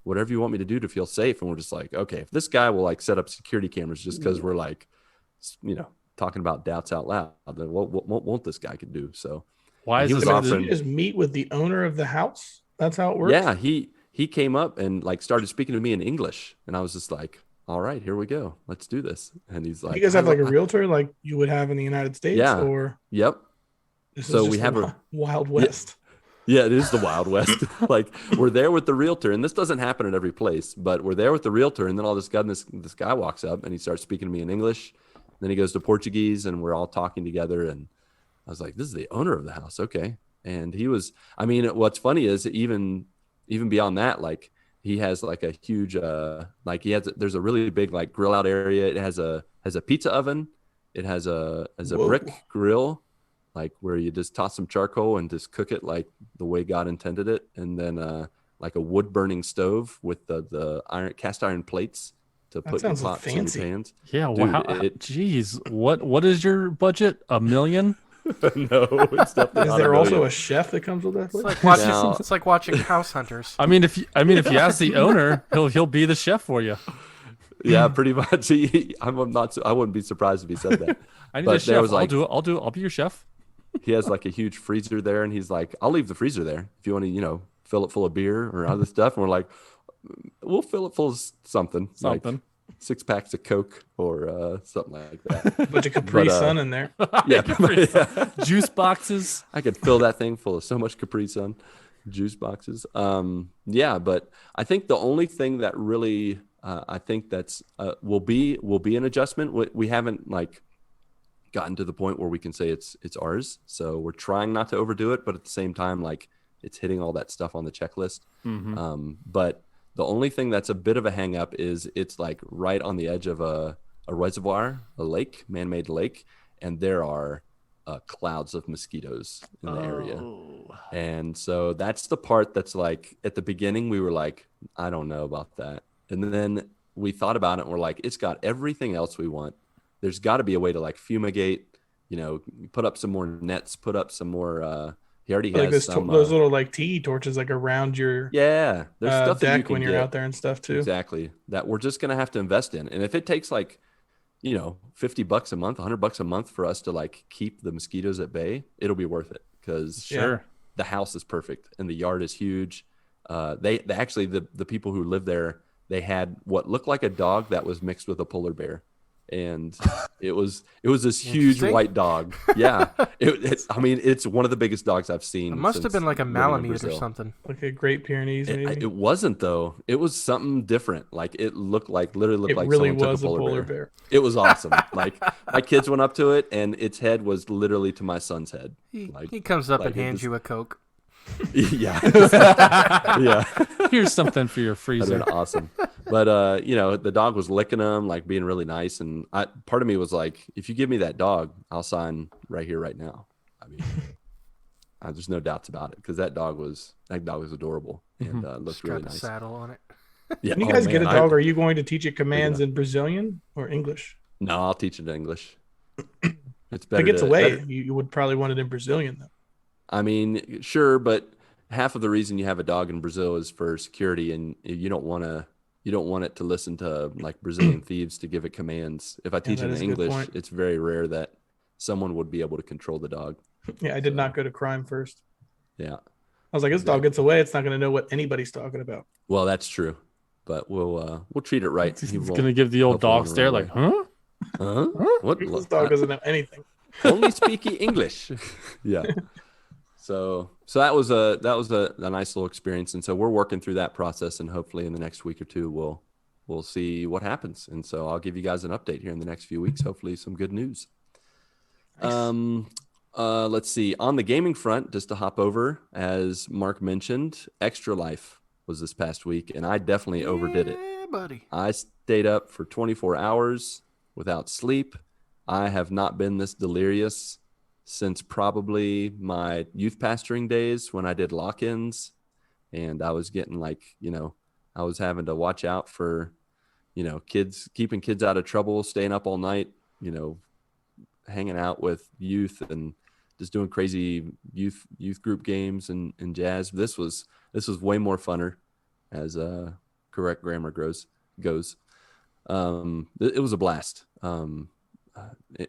Whatever you want me to do to feel safe. And we're just like, okay, if this guy will like set up security cameras just because we're like, talking about doubts out loud, then what won't this guy could do? So why is this? Did you just meet with the owner of the house? That's how it works. Yeah, he came up and like started speaking to me in English, and I was just like, all right, here we go, let's do this. And he's like, you guys have like a realtor like you would have in the United States? Yeah. Or yep. So we have a Wild West. Yeah, it is the Wild West. Like we're there with the realtor, and this doesn't happen at every place, but we're there with the realtor, and then all of a sudden this guy walks up and he starts speaking to me in English. Then he goes to Portuguese, and we're all talking together. And I was like, this is the owner of the house. Okay. And he was, what's funny is even beyond that, like he has like a huge, there's a really big like grill out area. It has a pizza oven. It has a brick grill, like where you just toss some charcoal and just cook it like the way God intended it. And then like a wood burning stove with the cast iron plates to That put your sounds pots and your fancy. pans. Yeah. Dude, Wow. Jeez. What is your budget? $1 million? No, it's definitely Is not there $1 also million. a chef that comes with that It's place? like watching. Now- It's like watching House Hunters. I mean, if you ask the owner, he'll be the chef for you. Yeah, pretty much. I'm not. I wouldn't be surprised if he said that. I need But a there chef. was like- I'll do it. I'll be your chef. He has like a huge freezer there, and he's like, "I'll leave the freezer there if you want to, fill it full of beer or other stuff." And we're like, "We'll fill it full of something, like Something. 6 packs of Coke or something like that." Bunch of Capri But, Sun in there. Yeah, Juice boxes. I could fill that thing full of so much Capri Sun juice boxes. Yeah, but I think the only thing that really I think that's will be an adjustment. We haven't like gotten to the point where we can say it's ours. So we're trying not to overdo it, but at the same time, like it's hitting all that stuff on the checklist. But the only thing that's a bit of a hang up is it's like right on the edge of a reservoir, a lake, man-made lake, and there are clouds of mosquitoes in the area. And so that's the part that's like at the beginning we were like, I don't know about that. And then we thought about it and we're like, it's got everything else we want. There's got to be a way to like fumigate, put up some more nets, put up some more. He already Like has some. those little like tea torches like around your Yeah, there's stuff that you deck can when you're get. out there and stuff too. Exactly. That we're just gonna have to invest in, and if it takes like, $50 a month, $100 a month for us to like keep the mosquitoes at bay, it'll be worth it because Sure. the house is perfect and the yard is huge. They actually the people who live there, they had what looked like a dog that was mixed with a polar bear. And it was this huge Interesting. white dog. Yeah, it's one of the biggest dogs I've seen. It must have since been like a living in Malamute or Brazil. something. Like a Great Pyrenees, maybe. It wasn't though. It was something different. Like it literally looked It like really someone was took a a polar polar bear. It was awesome. Like my kids went up to it, and its head was literally to my son's head. He comes up and hands you a Coke. Yeah, yeah. Here's something for your That'd freezer. been awesome. But the dog was licking him, like being really nice, and part of me was like, if you give me that dog, I'll sign right here, right now. I mean, there's no doubts about it because that dog was adorable and looked Just really got the nice. saddle on it. Yeah. When you guys get a man, dog, are you going to teach it commands in Brazilian or English? No, I'll teach it English. It's If better. it gets away, better- you would probably want it in Brazilian though. I mean, sure, but half of the reason you have a dog in Brazil is for security, and you don't want it to listen to like Brazilian thieves to give it commands. If I teach that it is in a good English, point. it's very rare that someone would be able to control the dog. Yeah, I did not go to crime first. Yeah. I was like, this dog gets away, it's not going to know what anybody's talking about. Well, that's true, but we'll treat it right. He's He going won't to give the old hopefully dog won't stare run like, away. huh? What? This dog doesn't know anything. Only speaking English. Yeah. So that was a nice little experience, and so we're working through that process, and hopefully in the next week or two we'll see what happens. And so I'll give you guys an update here in the next few weeks. Hopefully some good news. Nice. Let's see. On the gaming front, just to hop over, as Mark mentioned, Extra Life was this past week, and I definitely overdid it. Yeah, buddy. I stayed up for 24 hours without sleep. I have not been this delirious since probably my youth pastoring days when I did lock-ins, and I was getting I was having to watch out for, kids, keeping kids out of trouble, staying up all night, hanging out with youth and just doing crazy youth group games and jazz. This was way more funner, as correct grammar goes. It was a blast.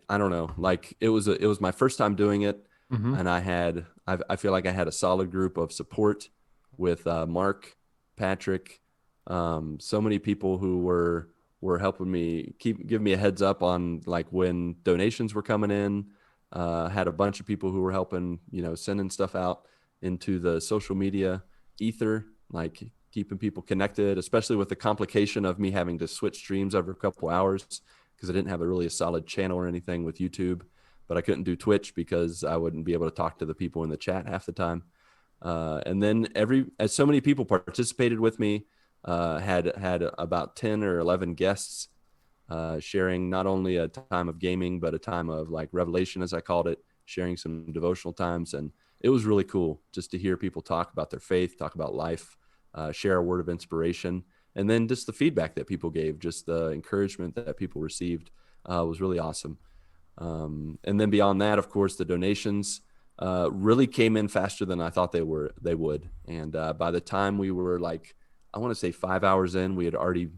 I don't know, like it was my first time doing it, and I feel like I had a solid group of support with Mark, Patrick, so many people who were helping me give me a heads up on like when donations were coming in. Had a bunch of people who were helping, sending stuff out into the social media ether, like keeping people connected, especially with the complication of me having to switch streams every couple hours because I didn't have a solid channel or anything with YouTube, but I couldn't do Twitch because I wouldn't be able to talk to the people in the chat half the time. And then as so many people participated with me, had about 10 or 11 guests, sharing not only a time of gaming, but a time of like revelation, as I called it, sharing some devotional times. And it was really cool just to hear people talk about their faith, talk about life, share a word of inspiration. And then just the feedback that people gave, just the encouragement that people received was really awesome. And then beyond that, of course, the donations really came in faster than I thought they would. And by the time we were like, I want to say 5 hours in, we had already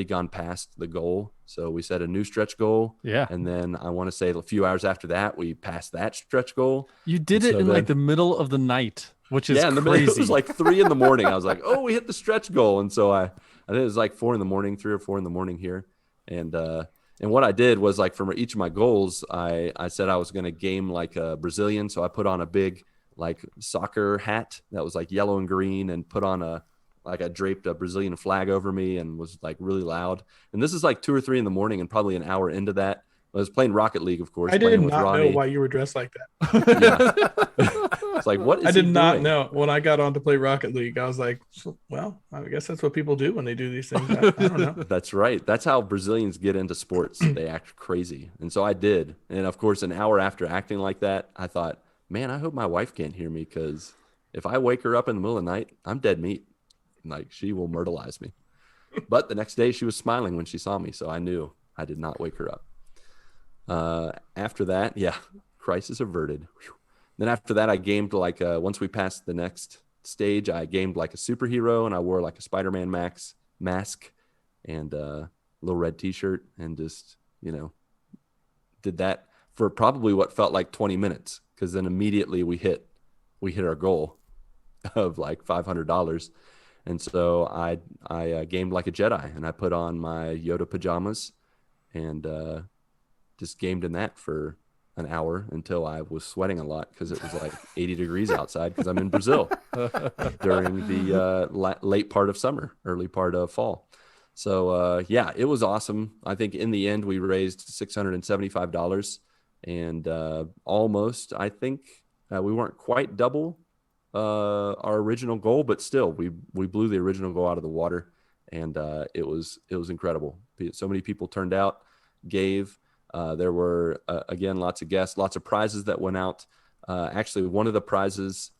gone past the goal. So we set a new stretch goal. Yeah. And then I want to say a few hours after that, we passed that stretch goal. You did it in like the middle of the night, which is crazy. It was like 3 a.m. I was like, oh, we hit the stretch goal. And so I think it was like 4 a.m, 3 or 4 a.m. here. And what I did was, like, for each of my goals, I said I was going to game like a Brazilian. So I put on a big like soccer hat that was like yellow and green, and put on I draped a Brazilian flag over me and was like really loud. And this is like 2 or 3 a.m, and probably an hour into that, I was playing Rocket League, of course. I did not Ronnie. know why you were dressed like that. It's like, what is I did he not doing? know. When I got on to play Rocket League, I was like, well, I guess that's what people do when they do these things. I don't know. That's right. That's how Brazilians get into sports. They act crazy. And so I did. And of course, an hour after acting like that, I thought, man, I hope my wife can't hear me, because if I wake her up in the middle of the night, I'm dead meat. Like, she will myrtleize me. But the next day she was smiling when she saw me, so I knew I did not wake her up. After that, crisis averted. Whew. Then after that, I gamed like once we passed the next stage, I gamed like a superhero, and I wore like a Spider-Man mask and a little red t-shirt, and just, did that for probably what felt like 20 minutes, because then immediately we hit our goal of like $500. And so I gamed like a Jedi, and I put on my Yoda pajamas and just gamed in that for an hour until I was sweating a lot, because it was like 80 degrees outside, because I'm in Brazil during the late part of summer, early part of fall. So it was awesome. I think in the end we raised $675, and almost, I think we weren't quite double our original goal, but still we blew the original goal out of the water, and it was incredible. So many people turned out, gave. There were again lots of guests, lots of prizes that went out. Actually, one of the prizes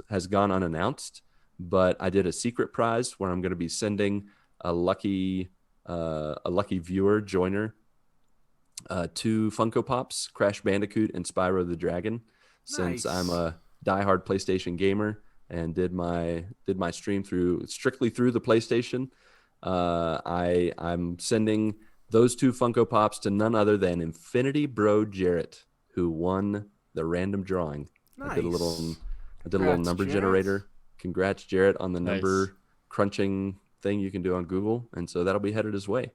has gone unannounced, but I did a secret prize where I'm going to be sending a lucky viewer joiner 2 Funko Pops, Crash Bandicoot and Spyro the Dragon. Since I'm a diehard PlayStation gamer and did my stream strictly through the PlayStation, I'm sending those 2 Funko Pops to none other than Infinity Bro Jarrett, who won the random drawing. Nice. I did a little number generator. Congrats, Jarrett, on the number crunching thing you can do on Google, and so that'll be headed his way.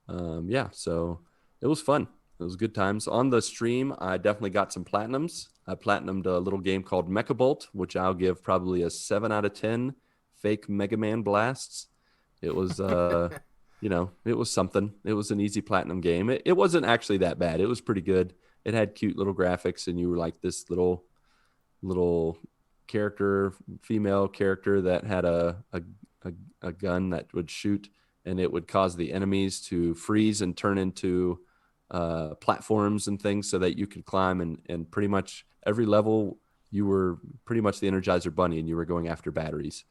So it was fun. It was good times. On the stream, I definitely got some platinums. I platinumed a little game called Mecha Bolt, which I'll give probably a 7 out of 10 fake Mega Man blasts. It was, it was something. It was an easy platinum game. It wasn't actually that bad. It was pretty good. It had cute little graphics, and you were like this little character, female character that had a gun that would shoot, and it would cause the enemies to freeze and turn into platforms and things, so that you could climb, and pretty much every level you were pretty much the Energizer Bunny, and you were going after batteries,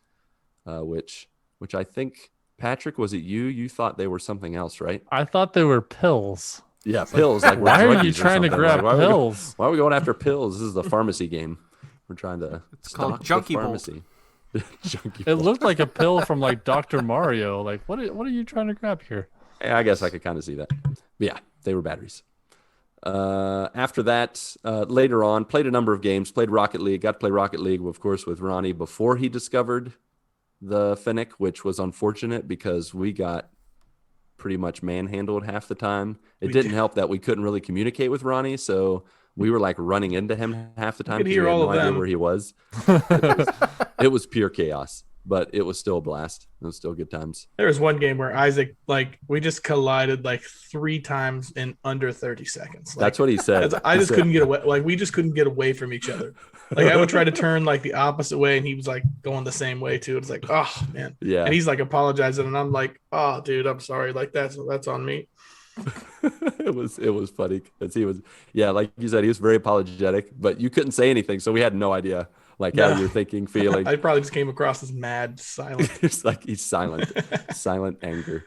which I think, Patrick, was it you thought they were something else, right? I thought they were pills. Yeah, pills. Like, why are you trying to grab pills? Why are we going after pills? This is the pharmacy game. We're trying to called Junkie Bolt. Junkie It Bolt. looked like a pill from like Dr. Mario. Like, what are you trying to grab here? I guess I could kind of see that. But yeah, they were batteries. After that, later on, played a number of games, played Rocket League, got to play Rocket League, of course, with Ronnie before he discovered the Fennec, which was unfortunate because we got pretty much manhandled half the time. It didn't help that we couldn't really communicate with Ronnie, so we were like running into him half the time. You could hear we had all no of idea them. where he was. It was pure chaos, but it was still a blast. It was still good times. There was one game where Isaac, like, we just collided like 3 times in under 30 seconds. Like, That's what he said. I just couldn't get away. Like, we just couldn't get away from each other. Like, I would try to turn like the opposite way, and he was like going the same way too. It's like, oh man. Yeah. And he's like apologizing, and I'm like, oh dude, I'm sorry. Like, that's on me. It was funny because he was, like you said, he was very apologetic, but you couldn't say anything, so we had no idea like No. how you're thinking, feeling. I probably just came across as mad, silent. It's like he's silent anger.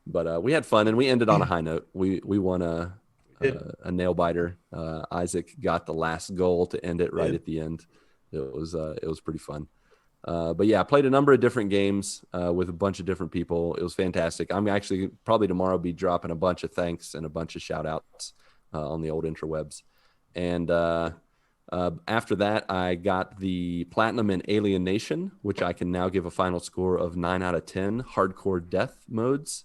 But we had fun, and we ended on a high note. We won a nail biter. Isaac got the last goal to end it right at the end. It was pretty fun. But yeah, I played a number of different games with a bunch of different people. It was fantastic. I'm actually probably tomorrow be dropping a bunch of thanks and a bunch of shout outs on the old interwebs. And after that, I got the platinum in Alien Nation, which I can now give a final score of 9 out of 10 hardcore death modes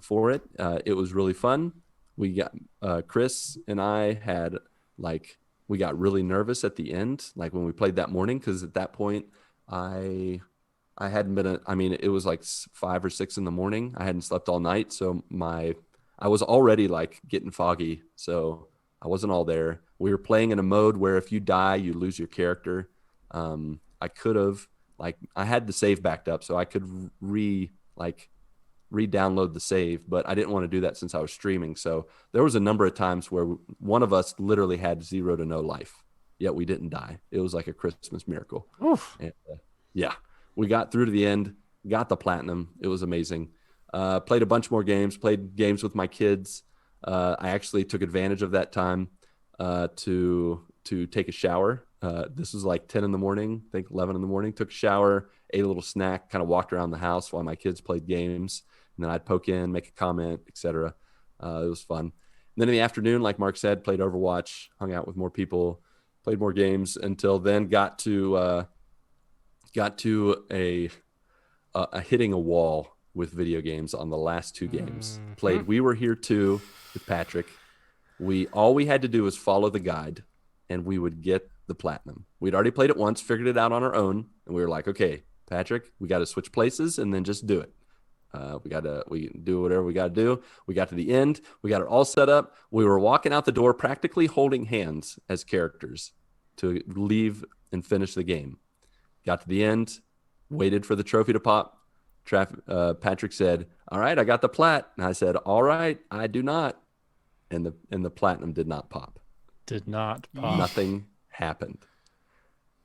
for it. It was really fun. We got Chris and I had we got really nervous at the end, like when we played that morning, because at that point I hadn't been it was like 5 or 6 in the morning. I hadn't slept all night, so I was already like getting foggy, so I wasn't all there. We were playing in a mode where if you die, you lose your character. I could have I had the save backed up, so I could re-download the save, but I didn't want to do that since I was streaming. So there was a number of times where one of us literally had 0 to no life, yet we didn't die. It was like a Christmas miracle. Oof. And, yeah, we got through to the end, got the platinum. It was amazing. Played a bunch more games, played games with my kids. I actually took advantage of that time to take a shower. This was like 10 in the morning, I think 11 in the morning. Took a shower, ate a little snack, kind of walked around the house while my kids played games. And then I'd poke in, make a comment, etc. It was fun. And then in the afternoon, like Mark said, played Overwatch, hung out with more people, played more games until then got to a hitting a wall with video games on the last 2 games. Played We Were Here Too with Patrick. All we had to do was follow the guide, and we would get the platinum. We'd already played it once, figured it out on our own, and we were like, okay, Patrick, we got to switch places and then just do it. We do whatever we got to do. We got to the end. We got it all set up. We were walking out the door, practically holding hands as characters to leave and finish the game. Got to the end, waited for the trophy to pop. Patrick said, "All right, I got the plat." And I said, "All right, I do not." And the platinum did not pop. Did not pop. Nothing happened.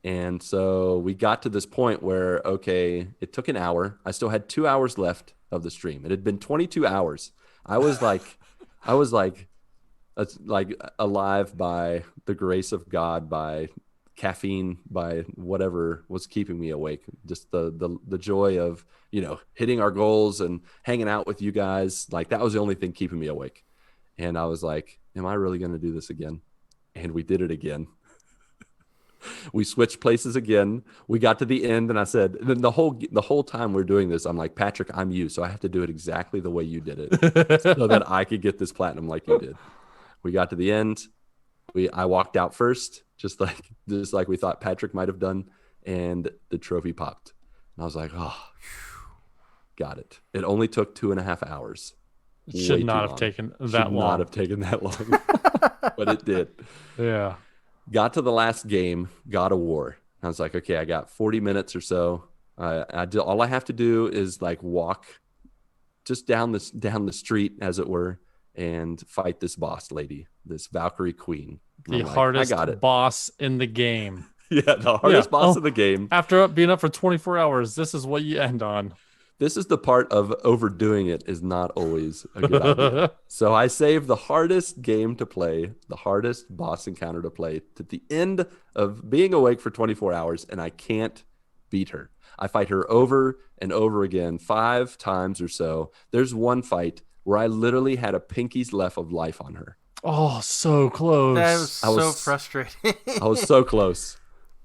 And so we got to this point where, okay, it took an hour. I still had 2 hours left of the stream. It had been 22 hours. I was like alive by the grace of God, by caffeine, by whatever was keeping me awake. Just the joy of, hitting our goals and hanging out with you guys. Like, that was the only thing keeping me awake. And I was like, am I really going to do this again? And we did it again. We switched places again. We got to the end, and I said, and then the whole time we're doing this, I'm like, Patrick, I'm you, so I have to do it exactly the way you did it, so that I could get this platinum like you did. We got to the end. I walked out first, just like we thought Patrick might have done, and the trophy popped. And I was like, oh, got it. It only took 2.5 hours. Should not have taken that long. Should not have taken that long, but it did. Yeah. Got to the last game, God of War. I was like, okay, I got 40 minutes or so. All I have to do is walk just down the street, as it were, and fight this boss lady, this Valkyrie Queen. The hardest boss in the game. Yeah, the hardest boss in the game. After being up for 24 hours, this is what you end on. This is the part of overdoing it is not always a good idea. So I saved the hardest game to play, the hardest boss encounter to play, to the end of being awake for 24 hours, and I can't beat her. I fight her over and over again, 5 times or so. There's one fight where I literally had a pinky's left of life on her. Oh, so close. That was so frustrating. I was so close,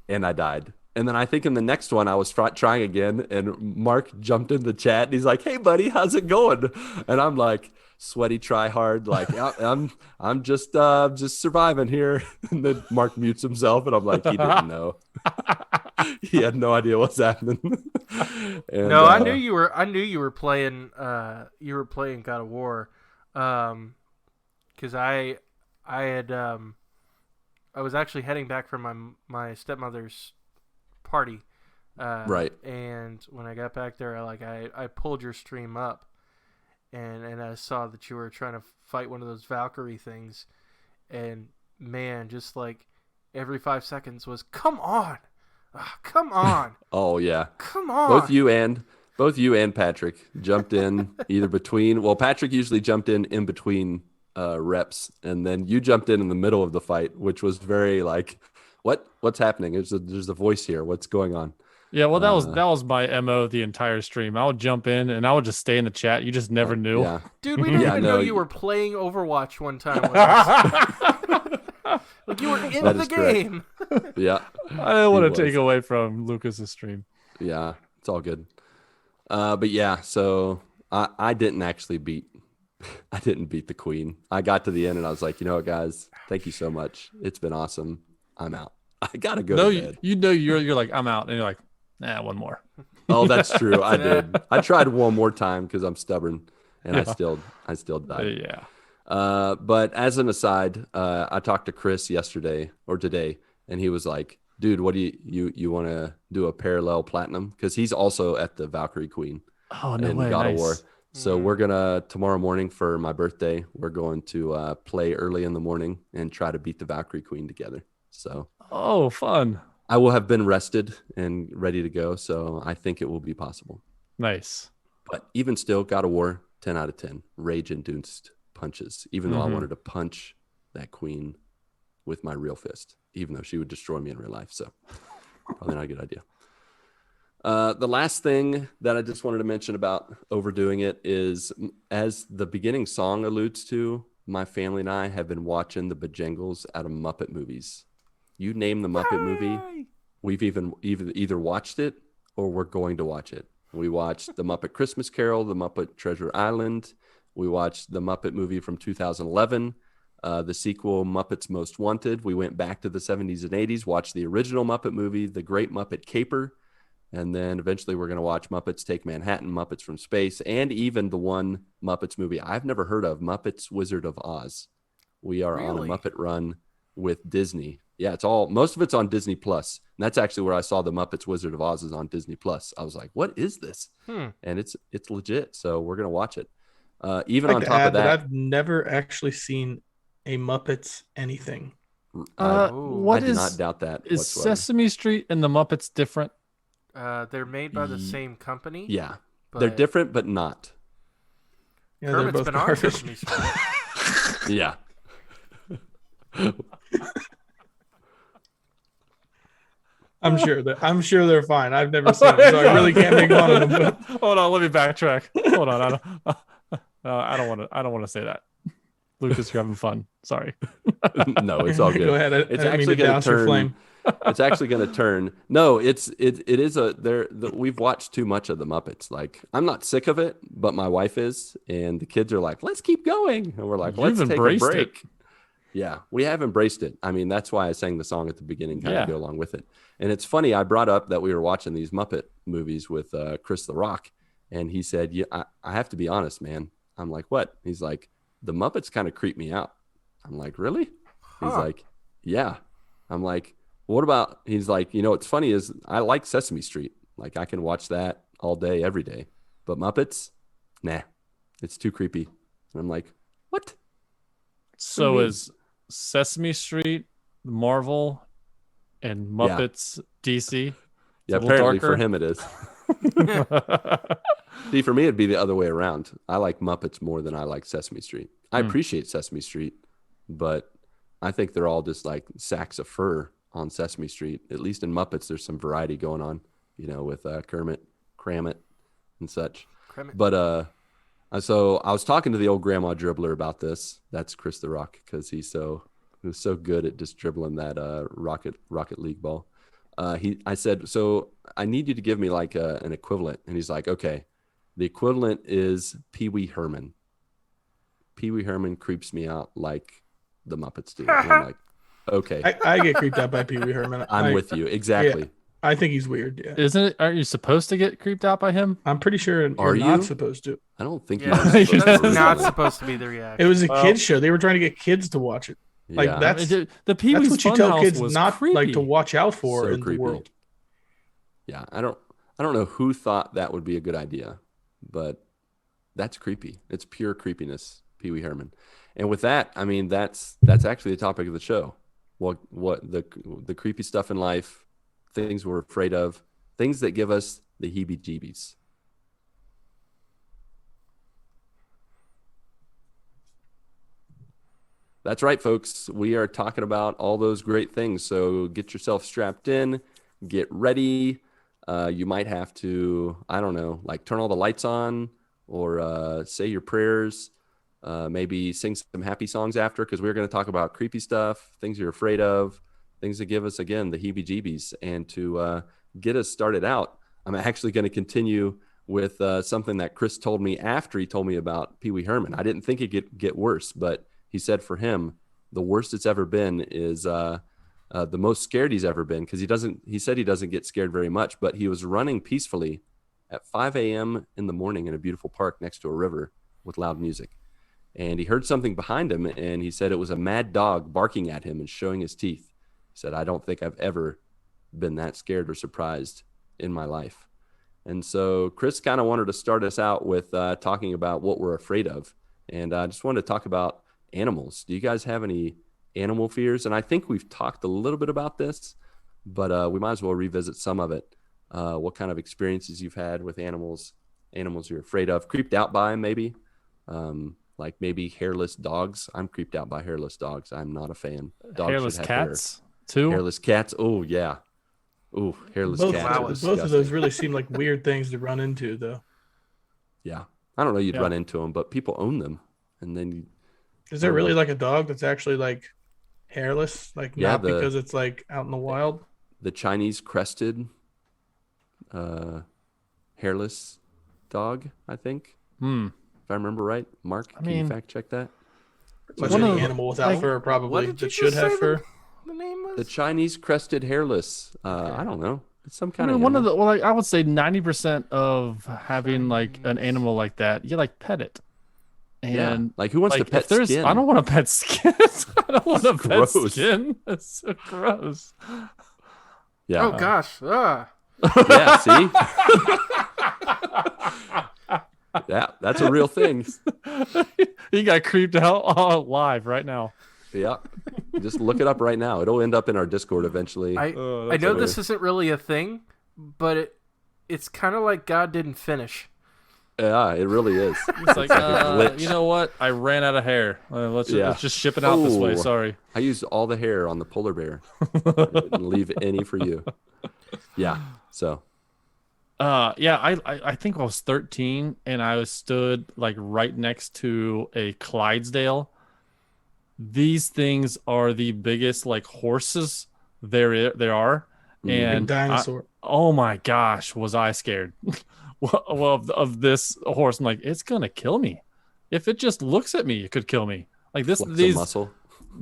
and I died. And then I think in the next one, I was trying again, and Mark jumped in the chat, and he's like, "Hey, buddy, how's it going?" And I'm like, sweaty, try hard, like, yeah, I'm just surviving here. And then Mark mutes himself, and I'm like, he didn't know. He had no idea what's happening. And, no, I knew you were playing. You were playing God of War, because I was actually heading back from my stepmother's party, right. And when I got back there, I pulled your stream up, and I saw that you were trying to fight one of those Valkyrie things, and man, just every 5 seconds was, come on. Come on. Oh yeah. Come on. Both you and Patrick jumped in either between. Well, Patrick usually jumped in between reps, and then you jumped in the middle of the fight, which was very like, what's happening? There's a voice here. What's going on? Yeah, well, that was my MO the entire stream. I would jump in and I would just stay in the chat. You just never knew. Yeah. Dude, we didn't even know you were playing Overwatch one time with us. Like you were in the game. Yeah. I didn't want to take away from Lucas's stream. Yeah, it's all good. But yeah, so I didn't actually beat the queen. I got to the end and I was like, you know what, guys, thank you so much. It's been awesome. I'm out. I gotta go to bed. You're like, I'm out, and you're like, nah, one more. Oh, that's true. I did. I tried one more time because I'm stubborn, and I still died. Yeah. But as an aside, I talked to Chris yesterday or today, and he was like, dude, what do you want to do a parallel platinum? Because he's also at the Valkyrie Queen in God of War. So we're gonna tomorrow morning for my birthday, we're going to play early in the morning and try to beat the Valkyrie Queen together. So fun. I will have been rested and ready to go, so I think it will be possible. Nice. But even still, God of War, 10 out of 10. Rage-induced punches, even though I wanted to punch that queen with my real fist, even though she would destroy me in real life. So probably not a good idea. The last thing that I just wanted to mention about overdoing it is, as the beginning song alludes to, my family and I have been watching the Bojangles out of Muppet movies. You name the Muppet movie, we've either watched it or we're going to watch it. We watched the Muppet Christmas Carol, the Muppet Treasure Island. We watched the Muppet movie from 2011, the sequel Muppets Most Wanted. We went back to the 70s and 80s, watched the original Muppet movie, The Great Muppet Caper. And then eventually we're going to watch Muppets Take Manhattan, Muppets from Space, and even the one Muppets movie I've never heard of, Muppets Wizard of Oz. We are on a Muppet run with Disney. Yeah, most of it's on Disney Plus. And that's actually where I saw the Muppets Wizard of Oz is on Disney Plus. I was like, what is this? And it's legit. So we're going to watch it. Even on top of that, I've never actually seen a Muppets anything. I do not doubt that. Is whatsoever. Sesame Street and the Muppets different? They're made by the same company. Yeah, they're different, but not. Yeah, Kermit's been on Sesame Street. Yeah. I'm sure they're fine. I've never seen them, so I really can't make fun of them. Hold on, let me backtrack. Hold on, I don't want to say that. Lucas, you're having fun. Sorry. No, it's all good. Go ahead. It's actually going to turn. It's actually going to turn. No, it is we've watched too much of the Muppets. Like, I'm not sick of it, but my wife is, and the kids are like, "Let's keep going," and we're like, "Let's take a break." Yeah, we have embraced it. I mean, that's why I sang the song at the beginning, kind of go along with it. And it's funny, I brought up that we were watching these Muppet movies with Chris the Rock, and he said, "Yeah, I have to be honest, man." I'm like, "What?" He's like, "The Muppets kind of creep me out." I'm like, "Really?" He's like, "Yeah." I'm like, "What about?" He's like, "What's funny is I like Sesame Street. Like, I can watch that all day, every day. But Muppets, nah, it's too creepy." And I'm like, "What?" So is Sesame Street Marvel and Muppets DC? Yeah, apparently for him it is. See, for me it'd be the other way around. I like Muppets more than I like Sesame Street. I appreciate Sesame Street, but I think they're all just like sacks of fur on Sesame Street. At least in Muppets there's some variety going on, with Kermit, Cramit, and such. But so I was talking to the old grandma dribbler about this. That's Chris the Rock, because he was so good at just dribbling that Rocket League ball. I said, "So I need you to give me like an equivalent." And he's like, "Okay, the equivalent is Pee Wee Herman. Pee Wee Herman creeps me out like the Muppets do." And I'm like, "Okay." I get creeped out by Pee Wee Herman. I'm with you. Exactly. Yeah, I think he's weird. Yeah. Aren't you supposed to get creeped out by him? I'm pretty sure you're not supposed to. I don't think that's not supposed to be the reaction. It was a kids show. They were trying to get kids to watch it. Like that's the Pee-wee's what you tell kids not creepy. like to watch out for So in creepy. the world. Yeah, I don't know who thought that would be a good idea, but that's creepy. It's pure creepiness, Pee Wee Herman. And with that, I mean that's actually the topic of the show. what the creepy stuff in life, things we're afraid of, things that give us the heebie-jeebies. That's right, folks. We are talking about all those great things. So get yourself strapped in, get ready. You might have to, I don't know, like turn all the lights on or say your prayers, maybe sing some happy songs after, because we're going to talk about creepy stuff, things you're afraid of, things that give us, again, the heebie-jeebies. And to get us started out, I'm actually going to continue with something that Chris told me after he told me about Pee Wee Herman. I didn't think it could get worse, but he said for him, the worst it's ever been is the most scared he's ever been, because he said he doesn't get scared very much, but he was running peacefully at 5 a.m. in the morning in a beautiful park next to a river with loud music. And he heard something behind him, and he said it was a mad dog barking at him and showing his teeth. He said, I don't think I've ever been that scared or surprised in my life. And so Chris kind of wanted to start us out with talking about what we're afraid of. And I just wanted to talk about animals. Do you guys have any animal fears? And I think we've talked a little bit about this, but we might as well revisit some of it. What kind of experiences you've had with animals you're afraid of, creeped out by, maybe, like maybe hairless dogs. I'm creeped out by hairless dogs. I'm not a fan. Dogs Hairless should have cats too. Hairless cats. Oh yeah. Oh, hairless Both, cats. both of those really seem like weird things to run into, though. Yeah, I don't know. You'd Yeah. run into them, but people own them, and then Is there really like a dog that's actually like hairless? Like Yeah, not because it's like out in the wild? the Chinese crested, hairless dog, I think, if I remember right. Mark, can you mean, fact check that? Much one any of the- animal without like- fur What probably did you that should just have say fur. the name was? The Chinese crested hairless. I don't know. It's some I kind mean, of one of animal. the well, like I would say 90% of having like an animal like that, you like pet it. Yeah, And like who wants like to pet if there's, skin? I don't want to pet skin. I don't want to pet gross. skin. That's so gross. Yeah. Oh gosh. Yeah. See. Yeah, that's a real thing. He got creeped out live right now. Yeah. Just look it up right now. It'll end up in our Discord eventually. I that's know okay. this isn't really a thing, but it's kind of like God didn't finish. Yeah, it really is. It's like, like a glitch. you know what? I ran out of hair. Let's Yeah. just ship it out this way. Ooh. Sorry. I used all the hair on the polar bear. Didn't leave any for you. Yeah. So Yeah, I think I was 13 and I was stood like right next to a Clydesdale. These things are the biggest like horses there are, Big and dinosaur. oh my gosh, was I scared well of this horse. I'm like, it's gonna kill me. If it just looks at me, it could kill me. Like this, flex a these, muscle.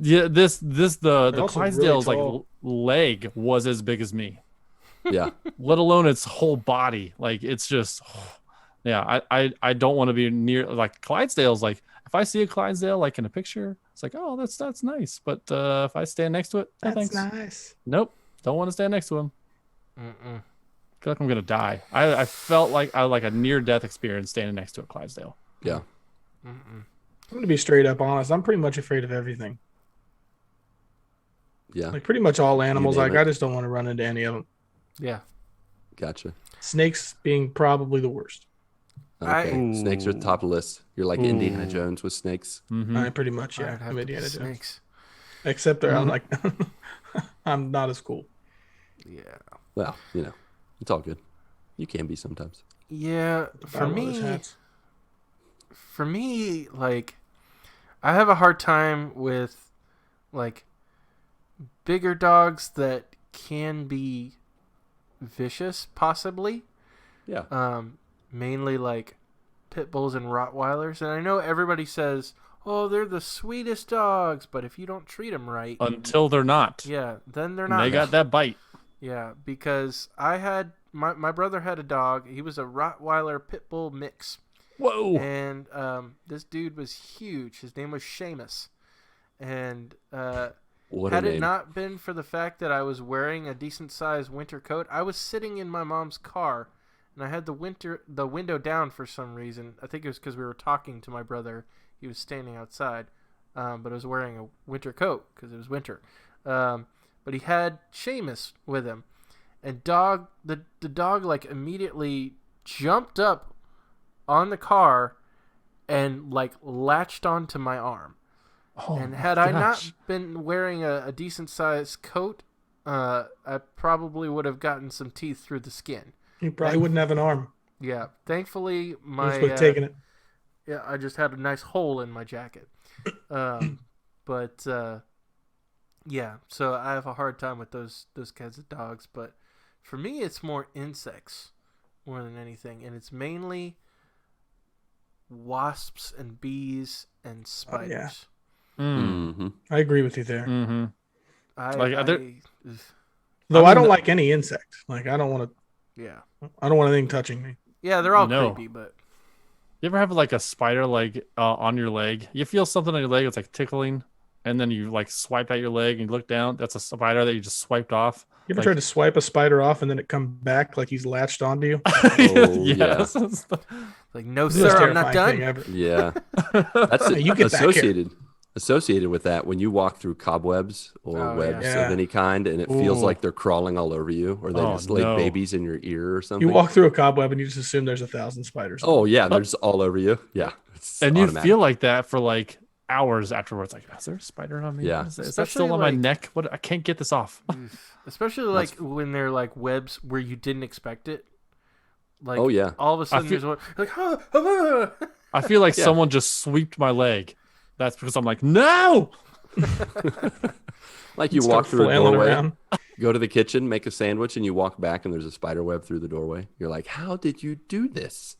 yeah, the They're also really Clydesdale's like tall. leg was as big as me, Yeah. let alone its whole body. Like it's just, yeah, I don't want to be near like Clydesdale's. Like if I see a Clydesdale like in a picture, it's like, oh, that's nice. But if I stand next to it, no That's thanks. nice. Nope, don't want to stand next to him. Mm-mm. I feel like I'm gonna die. I felt like I like a near death experience standing next to a Clydesdale. Yeah. Mm-mm. I'm gonna be straight up honest. I'm pretty much afraid of everything. Yeah. Like pretty much all animals. name Like it. I just don't want to run into any of them. Yeah. Gotcha. Snakes being probably the worst. Okay. Snakes are the top of the list. You're like Indiana Ooh. Jones with snakes. Mm-hmm. I pretty much, yeah. I'd have I'm to Indiana be Jones. snakes. Except I'm like, I'm not as cool. Yeah. Well, it's all good. You can be sometimes. Yeah. Buy one of those For hats. me, like, I have a hard time with like bigger dogs that can be vicious, possibly. Yeah. Mainly like pit bulls and Rottweilers, and I know everybody says, "Oh, they're the sweetest dogs," but if you don't treat them right, Until they're not. yeah, then they're And not. they got that bite. Yeah, because I had my brother had a dog. He was a Rottweiler pit bull mix, Whoa. and this dude was huge. His name was Seamus, and What a had it name. not been for the fact that I was wearing a decent sized winter coat, I was sitting in my mom's car, and I had the window down for some reason. I think it was because we were talking to my brother. He was standing outside, but I was wearing a winter coat because it was winter. But he had Seamus with him, and the dog like immediately jumped up on the car and like latched onto my arm. Oh, And had I not been wearing a decent sized coat, I probably would have gotten some teeth through the skin. You probably wouldn't have an arm. Yeah, thankfully You my just would have taken it. yeah, I just had a nice hole in my jacket. But yeah, so I have a hard time with those kinds of dogs. But for me, it's more insects more than anything, and it's mainly wasps and bees and spiders. Mm-hmm. I agree with you there. Mm-hmm. Though I don't like any insect. Like I don't want to. Yeah. I don't want anything touching me. Yeah, they're all No. creepy, but You ever have like a spider like on your leg? You feel something on your leg, it's like tickling, and then you like swipe at your leg and you look down. That's a spider that you just swiped off. You ever Like- tried to swipe a spider off and then it come back like he's latched onto you? Oh, Yes. like no This is the sir, most I'm not terrifying done. thing ever. Yeah. That's You get back here. associated with that when you walk through cobwebs or Oh, webs yeah. of any kind, and it feels Ooh. like they're crawling all over you, or they Oh, just lay no. babies in your ear or something. You walk through a cobweb and you just assume there's 1,000 spiders. Oh yeah, they're just all over you. Yeah, it's And you automatic. feel like that for like hours afterwards. Like, is there a spider on me? Yeah. Is that Especially, still on my like- neck? What? I can't get this off. Especially like when they're like webs where you didn't expect it. Like Oh, yeah. all of a sudden feel- there's one like I feel like Yeah. someone just sweeped my leg. That's because I'm like, no. Like you Start walk through a flailing doorway, around. go to the kitchen, make a sandwich, and you walk back, and there's a spider web through the doorway. You're like, how did you do this?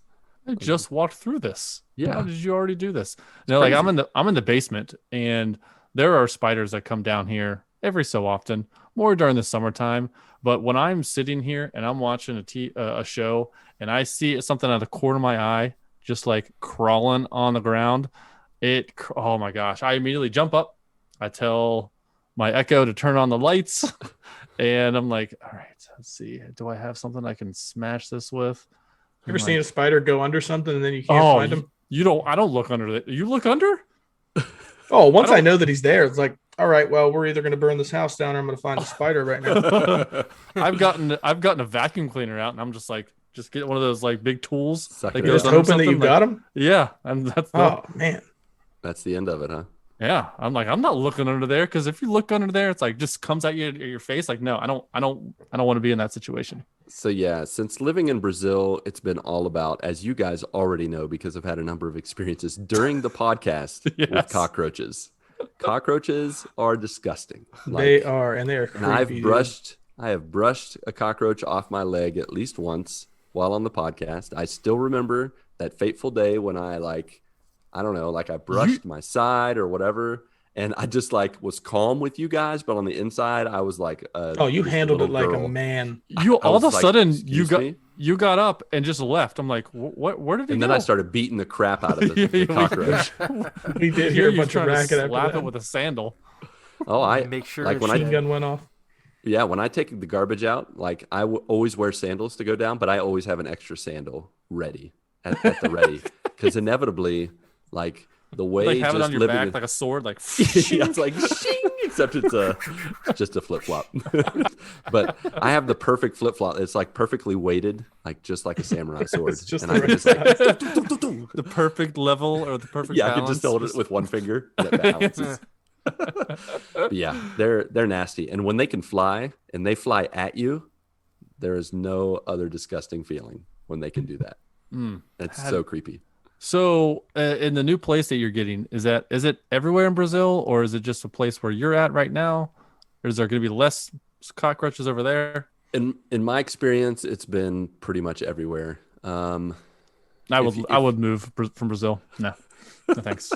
I just walked through this. Yeah. How did you already do this? No, like I'm in the basement, and there are spiders that come down here every so often, more during the summertime. But when I'm sitting here and I'm watching a show, and I see something out of the corner of my eye, just like crawling on the ground, oh my gosh! I immediately jump up. I tell my Echo to turn on the lights, and I'm like, all right, let's see. Do I have something I can smash this with? You ever I'm seen a like, spider go under something and then you can't find him? You don't. I don't look under it. You look under? Oh, once I I don't- know that he's there, it's like, all right, well, we're either going to burn this house down or I'm going to find a spider right now. I've gotten a vacuum cleaner out, and I'm just like, just get one of those like big tools. Suck that it You're up. just goes under hoping that you something, got him? Yeah, and that's Oh, man. That's the end of it, huh? yeah. I'm like, I'm not looking under there, because if you look under there, it's like just comes at your face. Like, no, I don't want to be in that situation. So yeah, since living in Brazil, it's been all about, as you guys already know, because I've had a number of experiences during the podcast with Yes. cockroaches. Cockroaches are disgusting. They are, and they are And creepy. I have brushed a cockroach off my leg at least once while on the podcast. I still remember that fateful day when I I brushed my side or whatever, and I just like was calm with you guys, but on the inside I was like, Oh, you just a handled it little like a girl. man. You I all of a was like, sudden "Excuse me?" you got up and just left. I'm like, what? Where did he And go? then I started beating the crap out of the Yeah, cockroach. We did Here hear a you're bunch of trying to racket after slap that. it with a sandal. Oh, I make sure like it's when Machine I gun went off. yeah, when I take the garbage out, like always wear sandals to go down, but I always have an extra sandal ready at the ready, because inevitably, like the way Like have it just on your living back in- like a sword, like yeah, it's like shing, except it's just a flip flop. But I have the perfect flip flop. It's like perfectly weighted, like just like a samurai sword. It's just and the I can right just like the perfect level or the perfect yeah, I balance. can just hold it with one finger and it balances. But yeah, they're nasty, and when they can fly and they fly at you, there is no other disgusting feeling when they can do that. Mm. It's so creepy. So, in the new place that you're getting, is it everywhere in Brazil, or is it just a place where you're at right now? Or is there going to be less cockroaches over there? In my experience, it's been pretty much everywhere. I If would move from Brazil. No thanks.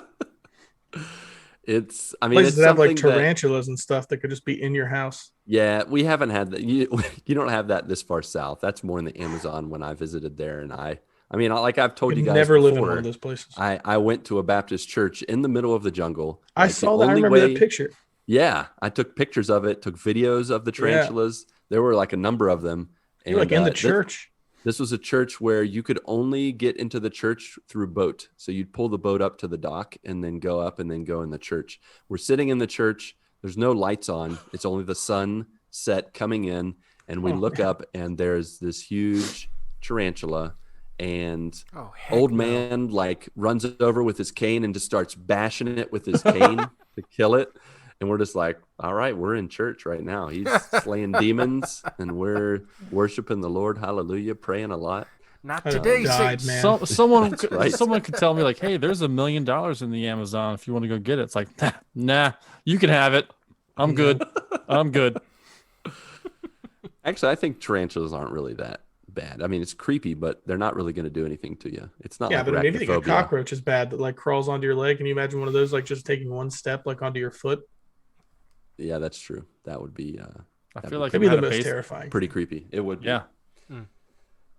It's Places that have like something that- tarantulas and stuff that could just be in your house. Yeah, we haven't had that. You don't have that this far south. That's more in the Amazon when I visited there. And I mean, like I've told you Could guys never live in before, one of those places. I went to a Baptist church in the middle of the jungle. I Like, the saw that. I only remember way- that picture. Yeah, I took pictures of it, took videos of the tarantulas. There were like a number of them. You're like in the this- church. This was a church where you could only get into the church through boat. So you'd pull the boat up to the dock and then go up and then go in the church. We're sitting in the church. There's no lights on. It's only the sun set coming in, and we look up, and there's this huge tarantula, and old man like runs over with his cane and just starts bashing it with his cane to kill it. And we're just like, all right, we're in church right now. He's slaying demons, and we're worshiping the Lord. Hallelujah, praying a lot. Not today, died, man. Someone right. someone could tell me like, hey, there's $1 million in the Amazon if you want to go get it. It's like, nah, you can have it. I'm good. I'm good. Actually, I think tarantulas aren't really that bad. I mean, it's creepy, but they're not really going to do anything to you. It's not Yeah, like but maybe think a arachnophobia. cockroach is bad that like crawls onto your leg. Can you imagine one of those like just taking one step like onto your foot? Yeah, that's true. That would be. I feel like That'd be if I the had a most base- terrifying. pretty creepy. It would. Be. Yeah.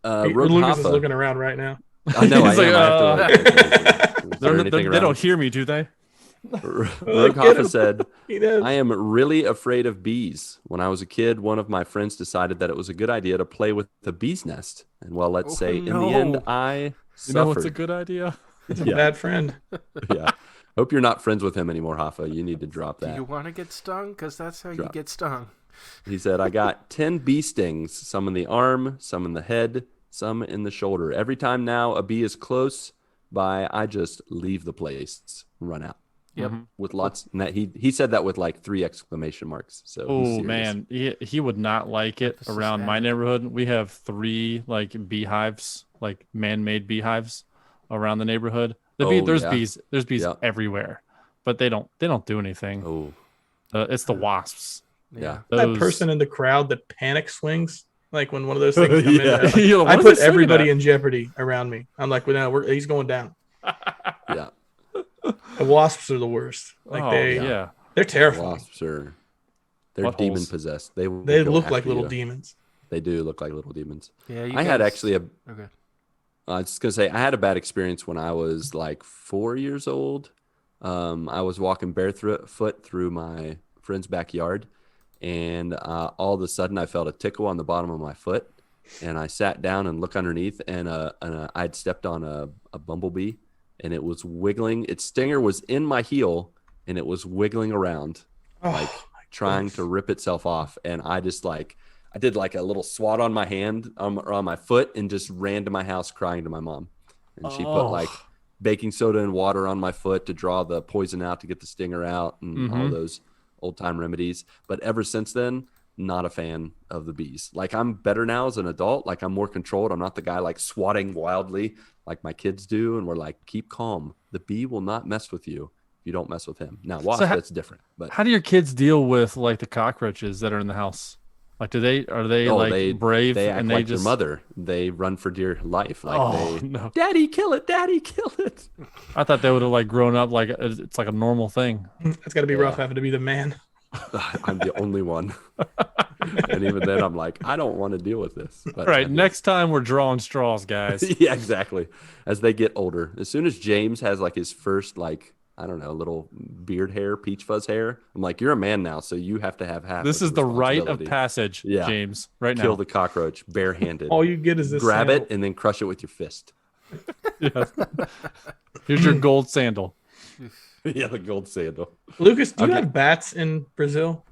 Rogue Lucas is Hoffa. looking around right now. I know. I He's am. like, I have to look. Is there anything They around? don't hear me, do they? Rogue Get Hoffa him. said, He does. I am really afraid of bees. When I was a kid, one of my friends decided that it was a good idea to play with the bee's nest. And well, let's say in the end, no. I You suffered. know what's a good idea? He's a Yeah. bad friend. Yeah. Hope you're not friends with him anymore, Hoffa. You need to drop Do that. you want to get stung? Because that's how you Drop. get stung. He said, I got 10 bee stings, some in the arm, some in the head, some in the shoulder. Every time now a bee is close by, I just leave the place, run out. Yep. With lots, and that he said that with like 3 exclamation marks. So he's Oh serious. man, he would not like it Emphasis around my added. neighborhood. We have 3 like beehives, like man-made beehives around the neighborhood. There's yeah. bees Yeah. everywhere, but they don't do anything. Oh, It's the wasps. yeah. That person in the crowd that panic swings, like when one of those things come Yeah. in. You're like, I "What is put he swinging everybody at?" in jeopardy around me. I'm like, well, no, he's going down. Yeah. The wasps are the worst. Like Oh, yeah. they're terrifying. Wasps are, they're Buttholes. demon possessed. They They go look like after little you. demons. They do look like little demons. Yeah, you I had guys- actually a, Okay. I was just gonna say I had a bad experience when I was like 4 years old. I was walking barefoot through my friend's backyard, and all of a sudden I felt a tickle on the bottom of my foot, and I sat down and looked underneath, and I'd stepped on a bumblebee, and it was wiggling. Its stinger was in my heel, and it was wiggling around, Oh, like trying to rip itself off, and I just like. I did like a little swat on my hand or on my foot and just ran to my house crying to my mom. And she put like baking soda and water on my foot to draw the poison out to get the stinger out and all those old time remedies. But ever since then, not a fan of the bees. Like I'm better now as an adult. Like I'm more controlled. I'm not the guy like swatting wildly like my kids do. And we're like, keep calm. The bee will not mess with you if you don't mess with him. Now, wasp, that's different. But How do your kids deal with like the cockroaches that are in the house? Like, are they like brave They act and like they just their mother. They run for dear life. Like Oh they, no! Daddy, kill it! Daddy, kill it! I thought they would have like grown up like it's like a normal thing. It's got to be rough having to be the man. I'm the only one, and even then, I'm like, I don't want to deal with this. But All right, next time we're drawing straws, guys. yeah, exactly. As they get older, as soon as James has like his first like I don't know little beard hair, peach fuzz hair, I'm like, you're a man now, so you have to have half. This of is the rite of responsibility. passage, Yeah. James. Right Kill now, the cockroach barehanded. All you get is this. Grab sandal. it and then crush it with your fist. here's your gold sandal. Yeah, the gold sandal. Lucas, do you Okay. have bats in Brazil?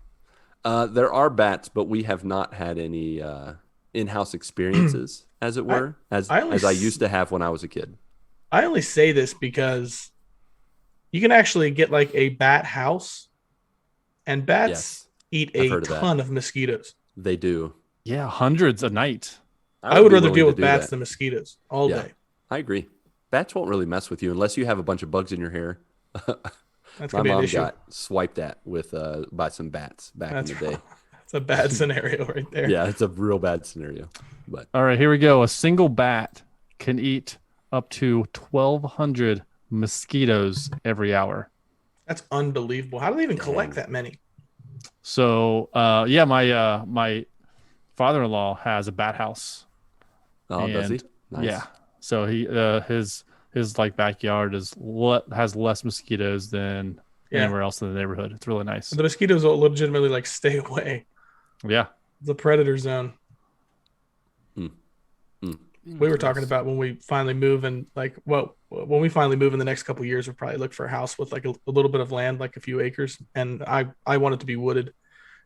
There are bats, but we have not had any in-house experiences, as it were, as I used to have when I was a kid. I only say this because you can actually get like a bat house, and bats Yes, eat I've a heard of that. ton of mosquitoes. they do. Yeah, hundreds a night. I would be rather willing deal to with do bats that. than mosquitoes all Yeah. day. I agree. Bats won't really mess with you unless you have a bunch of bugs in your hair. That's My gonna be an mom issue. got swiped at with by some bats back That's in the day. That's a bad scenario right there. Yeah, it's a real bad scenario. But All right, here we go. A single bat can eat up to 1,200 mosquitoes every hour. That's unbelievable. How do they even collect Dang. that many? So, yeah, my father-in-law has a bat house. oh, does he? And, Nice. Yeah. So he his like backyard has less mosquitoes than Yeah. anywhere else in the neighborhood. It's really nice. The mosquitoes will legitimately like stay away. Yeah. The predator zone. we were talking about when we finally move and when we finally move in the next couple of years, we'll probably look for a house with like a little bit of land, like a few acres. And I want it to be wooded.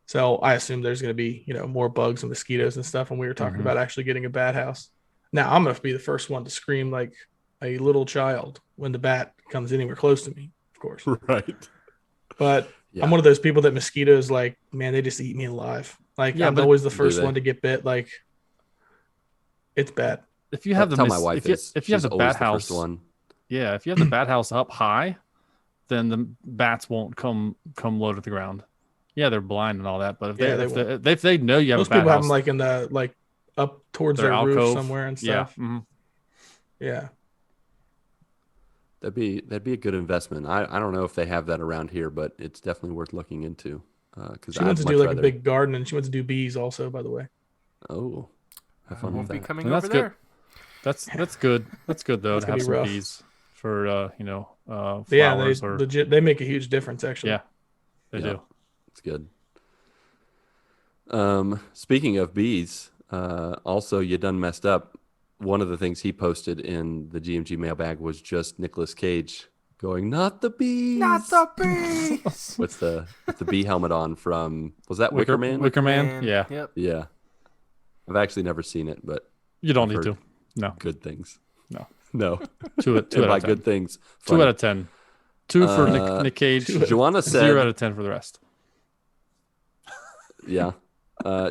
So I assume there's going to be, more bugs and mosquitoes and stuff. And we were talking about actually getting a bat house. Now I'm going to be the first one to scream like a little child when the bat comes anywhere close to me, of course. Right. But I'm one of those people that mosquitoes, like, man, they just eat me alive. Like, I'm always the first one to get bit. Like, it's bad. If you have That's how my wife is. If you have She's the always bat the house, first one. yeah, if you have the bat house up high, then the bats won't come low to the ground. Yeah, they're blind and all that, but if they know you have most a bat people house, have them like in the up towards their alcove roof somewhere and stuff. Yeah. Yeah. That'd be a good investment. I don't know if they have that around here, but it's definitely worth looking into. Because she wants to do like a big garden, and she wants to do bees also, by the way. Oh, have fun Won't with be that. coming And over that's good. there. That's good. That's good though That's to gonna have be some rough. bees for Yeah, flowers they make a huge difference actually. yeah, they do. It's good. Speaking of bees, also you done messed up. One of the things he posted in the GMG mailbag was just Nicolas Cage going, "Not the bees, Not the bees. with the bee helmet on from, was that Wicker Man? Wicker Man. Yeah. Yep. Yeah. I've actually never seen it, but You don't I've need heard to. No. good things. No. No. Two And out by of 10. good things, 2 funny. out of 10. 2 for Nick Cage. Joanna 0 out said, of 10 for the rest. yeah.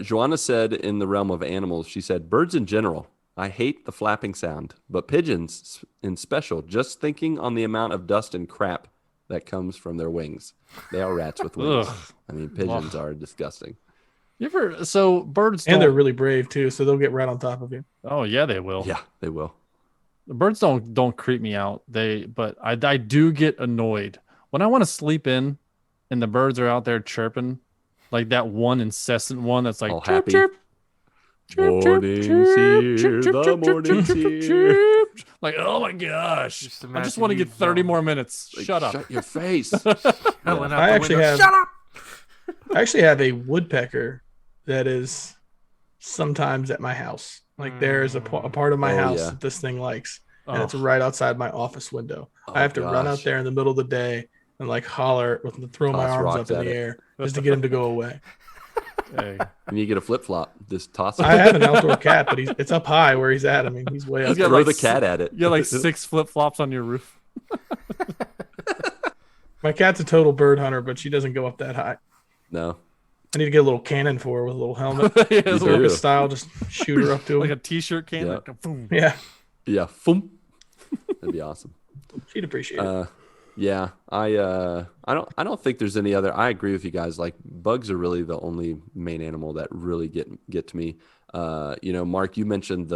Joanna said in the realm of animals, she said, birds in general, I hate the flapping sound, but pigeons in special, just thinking on the amount of dust and crap that comes from their wings. They are rats with wings. Ugh. I mean, pigeons are disgusting. So birds And they're don't, really brave too, so they'll get right on top of you. oh yeah, they will. Yeah, they will. The birds don't creep me out. But I do get annoyed when I want to sleep in and the birds are out there chirping, like that one incessant one that's like All chirp, happy. chirp, chirp, chirp, Morning's chirp, here, chirp, chirp, the chirp, chirp, morning's chirp, chirp, here. chirp. Like, oh my gosh. Just I just imagine want to you get 30 yelling. more minutes. Like, Shut up. Shut your face. Yelling out I the actually window, have- shut up. I actually have a woodpecker that is sometimes at my house. Like there is a part of my Oh, house yeah. that this thing likes, and Oh. it's right outside my office window. Oh, I have to run out gosh. there in the middle of the day and like holler throw my Toss arms rocks up in at the it. air just to get him to go away. Hey. And you get a flip flop. Just toss it. I have an outdoor cat, but it's up high where he's at. I mean, he's way up He's got there. Throw like the cat at it. You got like 6 flip flops on your roof. My cat's a total bird hunter, but she doesn't go up that high. No. I need to get a little cannon for her with a little helmet. Yeah, You it's do. Circus style, just shoot her up to like him. a t-shirt can. Yeah. Like, boom. Yeah, Yeah. Foom. That'd be awesome. she'd appreciate it. Yeah, I don't think there's any other. I agree with you guys. Like bugs are really the only main animal that really get to me. Mark, you mentioned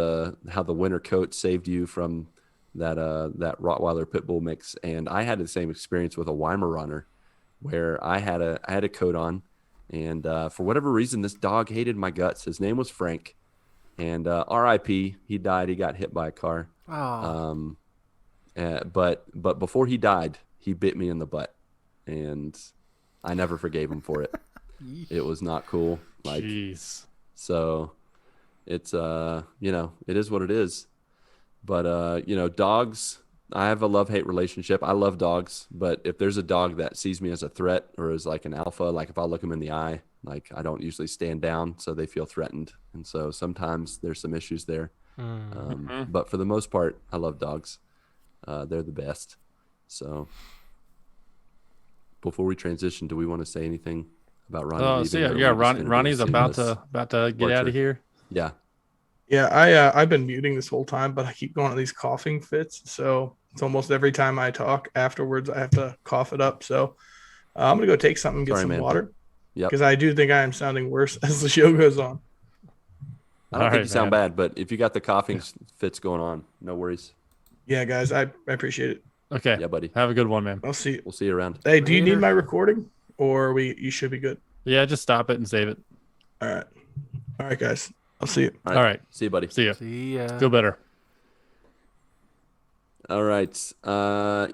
how the winter coat saved you from that Rottweiler pit bull mix, and I had the same experience with a Weimaraner, where I had a coat on, and for whatever reason, this dog hated my guts. His name was Frank, and R.I.P. He died. He got hit by a car. Oh, But before he died, he bit me in the butt, and I never forgave him for it. It was not cool. Like, Jeez. so it's it is what it is. But dogs, I have a love-hate relationship. I love dogs, but if there's a dog that sees me as a threat or as like an alpha, like if I look them in the eye, like I don't usually stand down, so they feel threatened, and so sometimes there's some issues there. But for the most part, I love dogs. They're the best. So before we transition, do we want to say anything about Ronnie? Oh, leaving, so or are we yeah, just gonna do a Ronnie's about seamless to get out departure? of here. Yeah. Yeah, I've been muting this whole time, but I keep going on these coughing fits. So it's almost every time I talk afterwards, I have to cough it up. So I'm gonna go take something and get Sorry, some man. water. Yep. Because I do think I am sounding worse as the show goes on. I don't All think right, you sound man. bad, but if you got the coughing fits going on, no worries. Yeah, guys, I appreciate it. Okay. Yeah, buddy. Have a good one, man. I'll see. We'll see you around. Hey, do you need Later. my recording, or you should be good? Yeah, just stop it and save it. All right, guys. I'll see you. All right. See you, buddy. See ya. see ya. Feel better. All right.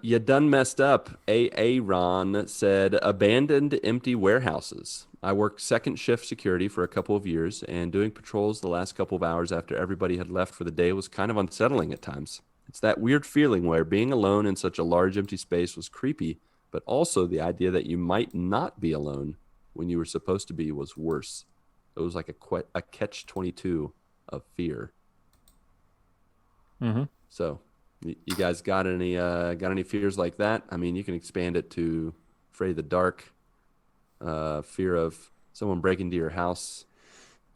You done messed up. Ron said abandoned empty warehouses. I worked second shift security for a couple of years, and doing patrols the last couple of hours after everybody had left for the day was kind of unsettling at times. It's that weird feeling where being alone in such a large empty space was creepy, but also the idea that you might not be alone when you were supposed to be was worse. It was like a catch-22 of fear. Mm-hmm. So, you guys got any fears like that? I mean, you can expand it to afraid of the dark, fear of someone breaking into your house,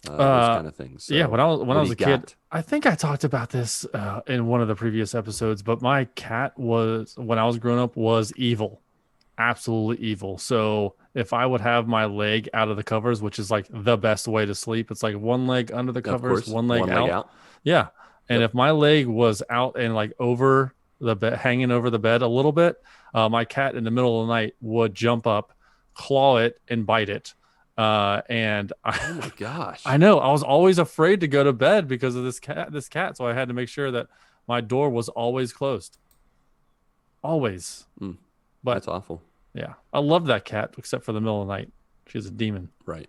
those kind of things. So, yeah, when I was a kid, got? I think I talked about this in one of the previous episodes, but my cat was, when I was growing up, was evil. Absolutely evil. So if I would have my leg out of the covers, which is like the best way to sleep, it's like one leg under the covers, Of course, one leg out. Yeah. And Yep. if my leg was out and like over the bed, hanging over the bed a little bit, my cat in the middle of the night would jump up, claw it, and bite it. And Oh my gosh. I know I was always afraid to go to bed because of this cat. So I had to make sure that my door was always closed. Always. But That's awful. yeah, I love that cat, except for the middle of the night. She's a demon. Right.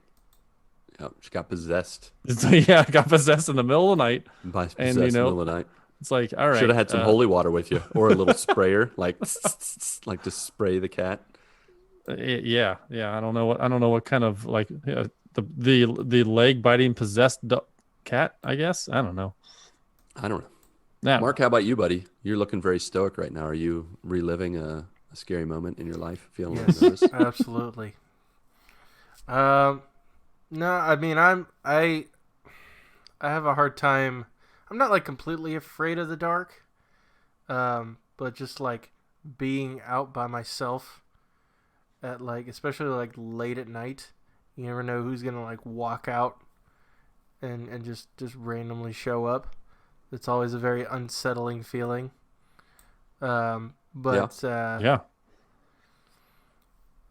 Yep. She got possessed So, yeah, I got possessed in the middle of the night. by possessed And, in the middle of the night. It's like, all right. Should have had some holy water with you, or a little sprayer, like to spray the cat. Yeah. I don't know what kind of like the leg biting possessed cat. I guess I don't know. I don't know. Now, Mark, how about you, buddy? You're looking very stoic right now. Are you reliving a scary moment in your life? Feeling Yes, nervous? absolutely. No, I mean I have a hard time. I'm not like completely afraid of the dark, but just like being out by myself at like, especially like late at night. You never know who's gonna like walk out and just randomly show up. It's always a very unsettling feeling. But yeah.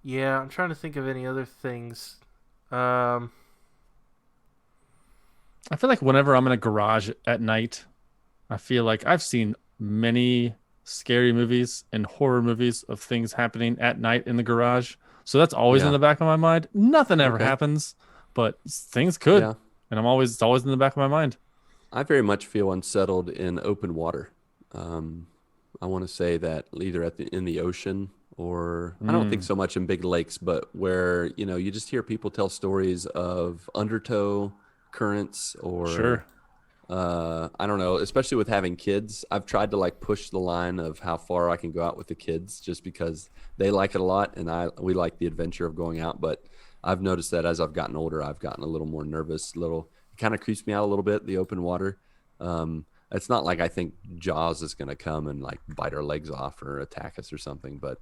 yeah, I'm trying to think of any other things. I feel like whenever I'm in a garage at night, I feel like I've seen many scary movies and horror movies of things happening at night in the garage. So that's always in the back of my mind. Nothing ever happens, but things could. Yeah. And it's always in the back of my mind. I very much feel unsettled in open water. I want to say that either in the ocean or I don't think so much in big lakes, but where, you just hear people tell stories of undertow currents or Sure. I don't know, especially with having kids. I've tried to like push the line of how far I can go out with the kids just because they like it a lot and we like the adventure of going out. But I've noticed that as I've gotten older, I've gotten a little more nervous, it kind of creeps me out a little bit, the open water. It's not like I think Jaws is going to come and like bite our legs off or attack us or something, but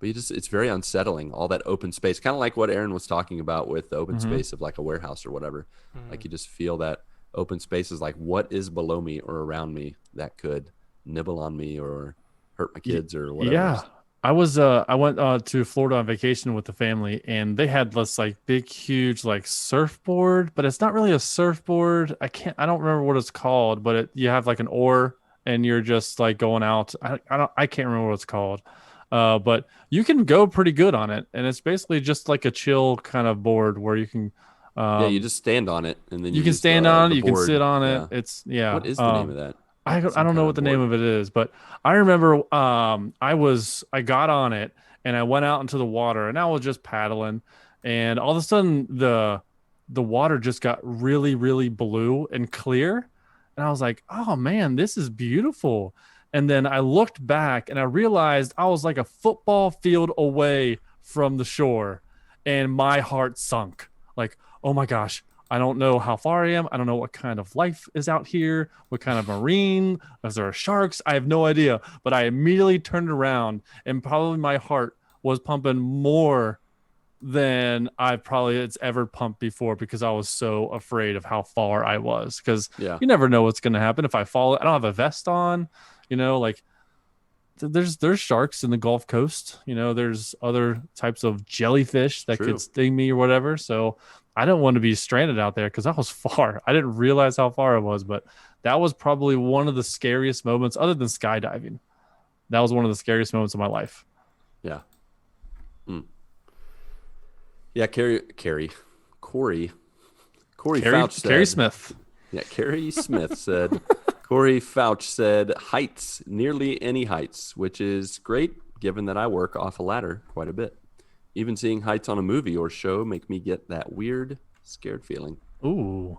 it's very unsettling, all that open space, kind of like what Aaron was talking about with the open space of like a warehouse or whatever. Like you just feel that open space is like, what is below me or around me that could nibble on me or hurt my kids or whatever. Yeah. I went to Florida on vacation with the family, and they had this like big, huge like surfboard, but it's not really a surfboard. I don't remember what it's called, but you have like an oar and you're just like going out. I can't remember what it's called. But you can go pretty good on it, and it's basically just like a chill kind of board where you can. You just stand on it, and then you can stand on it. You can board, sit on it. yeah. It's yeah. What is the name of that? I don't know what the name of it is, but I remember I got on it and I went out into the water and I was just paddling, and all of a sudden the water just got really, really blue and clear, and I was like, oh man, this is beautiful. And then I looked back and I realized I was like a football field away from the shore, and my heart sunk. Like, oh my gosh, I don't know how far I am. I don't know what kind of life is out here, what kind of marine. Is there sharks? I have no idea. But I immediately turned around, and probably my heart was pumping more than it's ever pumped before, because I was so afraid of how far I was. Because you never know what's going to happen if I fall. I don't have a vest on, like there's sharks in the Gulf Coast. There's other types of jellyfish that could sting me or whatever. So I don't want to be stranded out there, because I was far. I didn't realize how far I was, but that was probably one of the scariest moments, other than skydiving. that was one of the scariest moments of my life. Yeah. Yeah, Corey Fouch said. Carrie Smith. Yeah, Carrie Smith said. Corey Fouch said heights, nearly any heights, which is great given that I work off a ladder quite a bit. Even seeing heights on a movie or show make me get that weird, scared feeling. Ooh.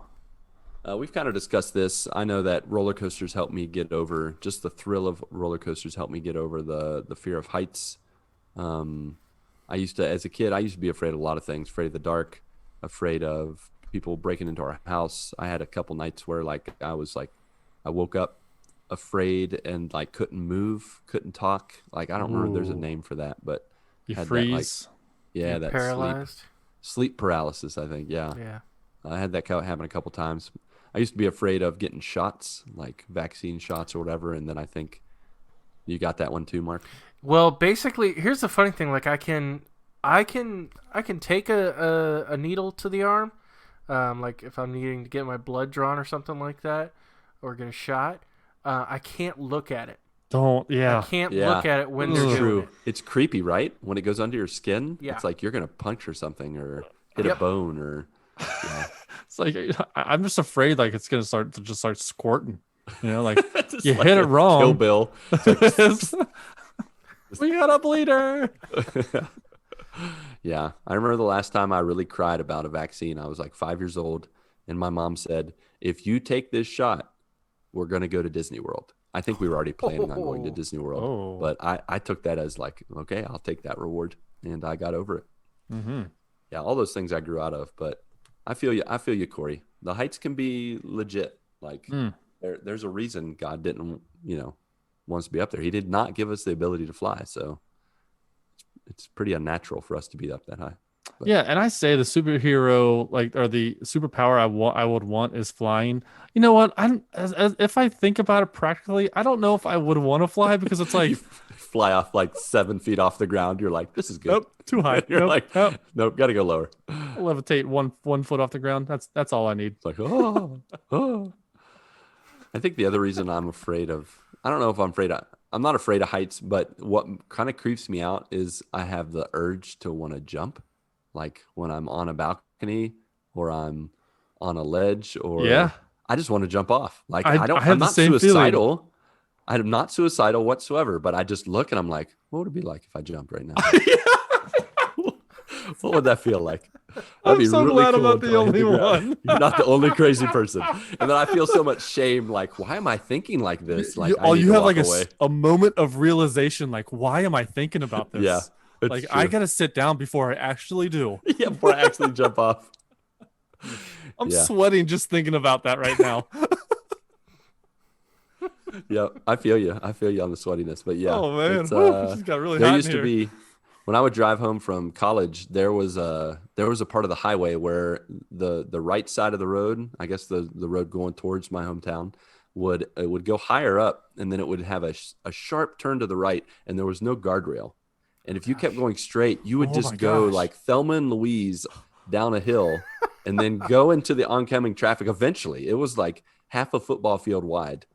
We've kind of discussed this. I know that roller coasters help me get over, just the thrill of roller coasters help me get over the fear of heights. As a kid, I used to be afraid of a lot of things, afraid of the dark, afraid of people breaking into our house. I had a couple nights where I woke up afraid and like couldn't move, couldn't talk. Like, I don't remember, there's a name for that, but You had freeze. that Paralyzed. sleep paralysis, I think. Yeah. Yeah. I had that happen a couple times. I used to be afraid of getting shots, like vaccine shots or whatever. And then I think you got that one too, Mark. Well, basically, here's the funny thing. Like, I can take a needle to the arm, like if I'm needing to get my blood drawn or something like that, or get a shot. I can't look at it. I can't look at it when they're doing it. It's creepy, right? When it goes under your skin, Yeah. it's like you're gonna puncture something or hit a bone or. Yeah. It's like I'm just afraid like it's gonna start squirting. Like you like hit it wrong. Kill Bill. We got a bleeder. Yeah, I remember the last time I really cried about a vaccine. I was like 5 years old, and my mom said, "If you take this shot, we're gonna go to Disney World." I think we were already planning on going to Disney World, but I took that as like, okay, I'll take that reward, and I got over it. Mm-hmm. Yeah, all those things I grew out of, but I feel you, Corey. The heights can be legit. Like there's a reason God didn't, want us to be up there. He did not give us the ability to fly, so it's pretty unnatural for us to be up that high. But. Yeah, and I say the superhero, or the superpower I would want is flying. You know what? If I think about it practically, I don't know if I would want to fly because it's like you fly off like 7 feet off the ground. You're like, this is good. Nope, too high. You're nope, got to go lower. Levitate one foot off the ground. That's all I need. It's like, oh. I think the other reason I'm afraid of, I don't know if I'm not afraid of heights, but what kind of creeps me out is I have the urge to want to jump. Like when I'm on a balcony or I'm on a ledge or I just want to jump off. Like I'm not suicidal. Feeling. I'm not suicidal whatsoever, but I just look and I'm like, what would it be like if I jumped right now? What would that feel like? I'm so really glad cool I'm not the only one. You're not the only crazy person. And then I feel so much shame. Like, why am I thinking like this? Like, you have like a moment of realization. Like, why am I thinking about this? Yeah. Like, true. I got to sit down before I actually do. Yeah, before I actually jump off. I'm sweating just thinking about that right now. Yeah, I feel you. I feel you on the sweatiness. But yeah. Oh, man. It's got really hot there used to be, when I would drive home from college, there was a part of the highway where the right side of the road, I guess the road going towards my hometown, would go higher up, and then it would have a sharp turn to the right, and there was no guardrail. And if you kept going straight, you would just go like Thelma and Louise down a hill and then go into the oncoming traffic. Eventually, it was like half a football field wide.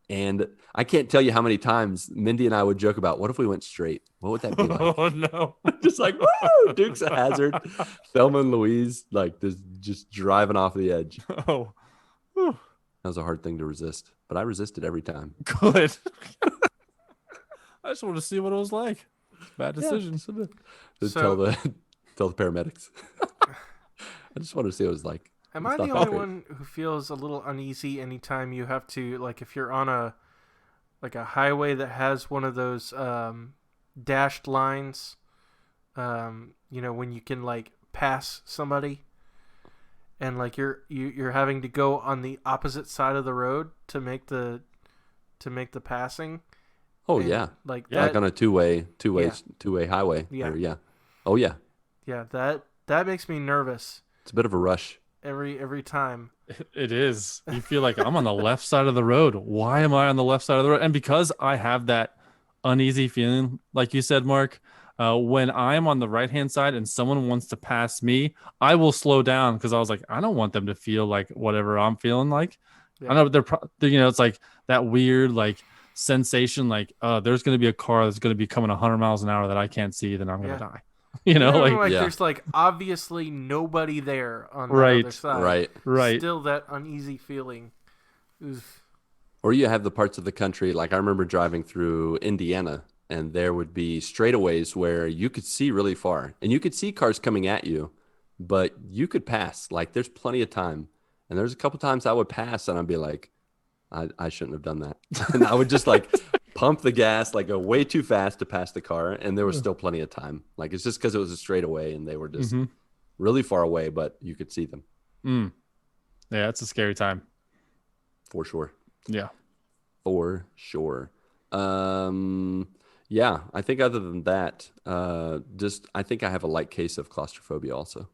And I can't tell you how many times Mindy and I would joke about, what if we went straight? What would that be like? Oh, no. Just like, woo, Dukes of Hazzard, Thelma and Louise, like just driving off the edge. Oh. That was a hard thing to resist, but I resisted every time. Good. I just wanted to see what it was like. Bad decision. Yeah. Tell the paramedics. I just wanted to see what it was like. Am I the only one who feels a little uneasy anytime you have to, like, if you're on a highway that has one of those dashed lines, when you can like pass somebody, and like you're having to go on the opposite side of the road to make the passing. Oh, and yeah. Like on a two-way highway. Yeah. Oh, yeah. Yeah, that makes me nervous. It's a bit of a rush. Every time. It is. You feel like I'm on the left side of the road. Why am I on the left side of the road? And because I have that uneasy feeling, like you said, Mark, when I'm on the right-hand side and someone wants to pass me, I will slow down because I was like, I don't want them to feel like whatever I'm feeling like. Yeah. I know they're it's like that weird, like sensation, like there's going to be a car that's going to be coming 100 miles an hour that I can't see, then I'm going to die. Like Yeah. there's like obviously nobody there on the Right. other side. Right. Still that uneasy feeling. Oof. Or you have the parts of the country, like I remember driving through Indiana, and there would be straightaways where you could see really far, and you could see cars coming at you, but you could pass. Like there's plenty of time. And there's a couple times I would pass, and I'd be like, I shouldn't have done that. And I would just like pump the gas, like go way too fast to pass the car, and there was still plenty of time. Like it's just because it was a straightaway, and they were just really far away, but you could see them. Yeah, it's a scary time. For sure. Yeah. For sure. Yeah, I think other than that, I think I have a light case of claustrophobia also.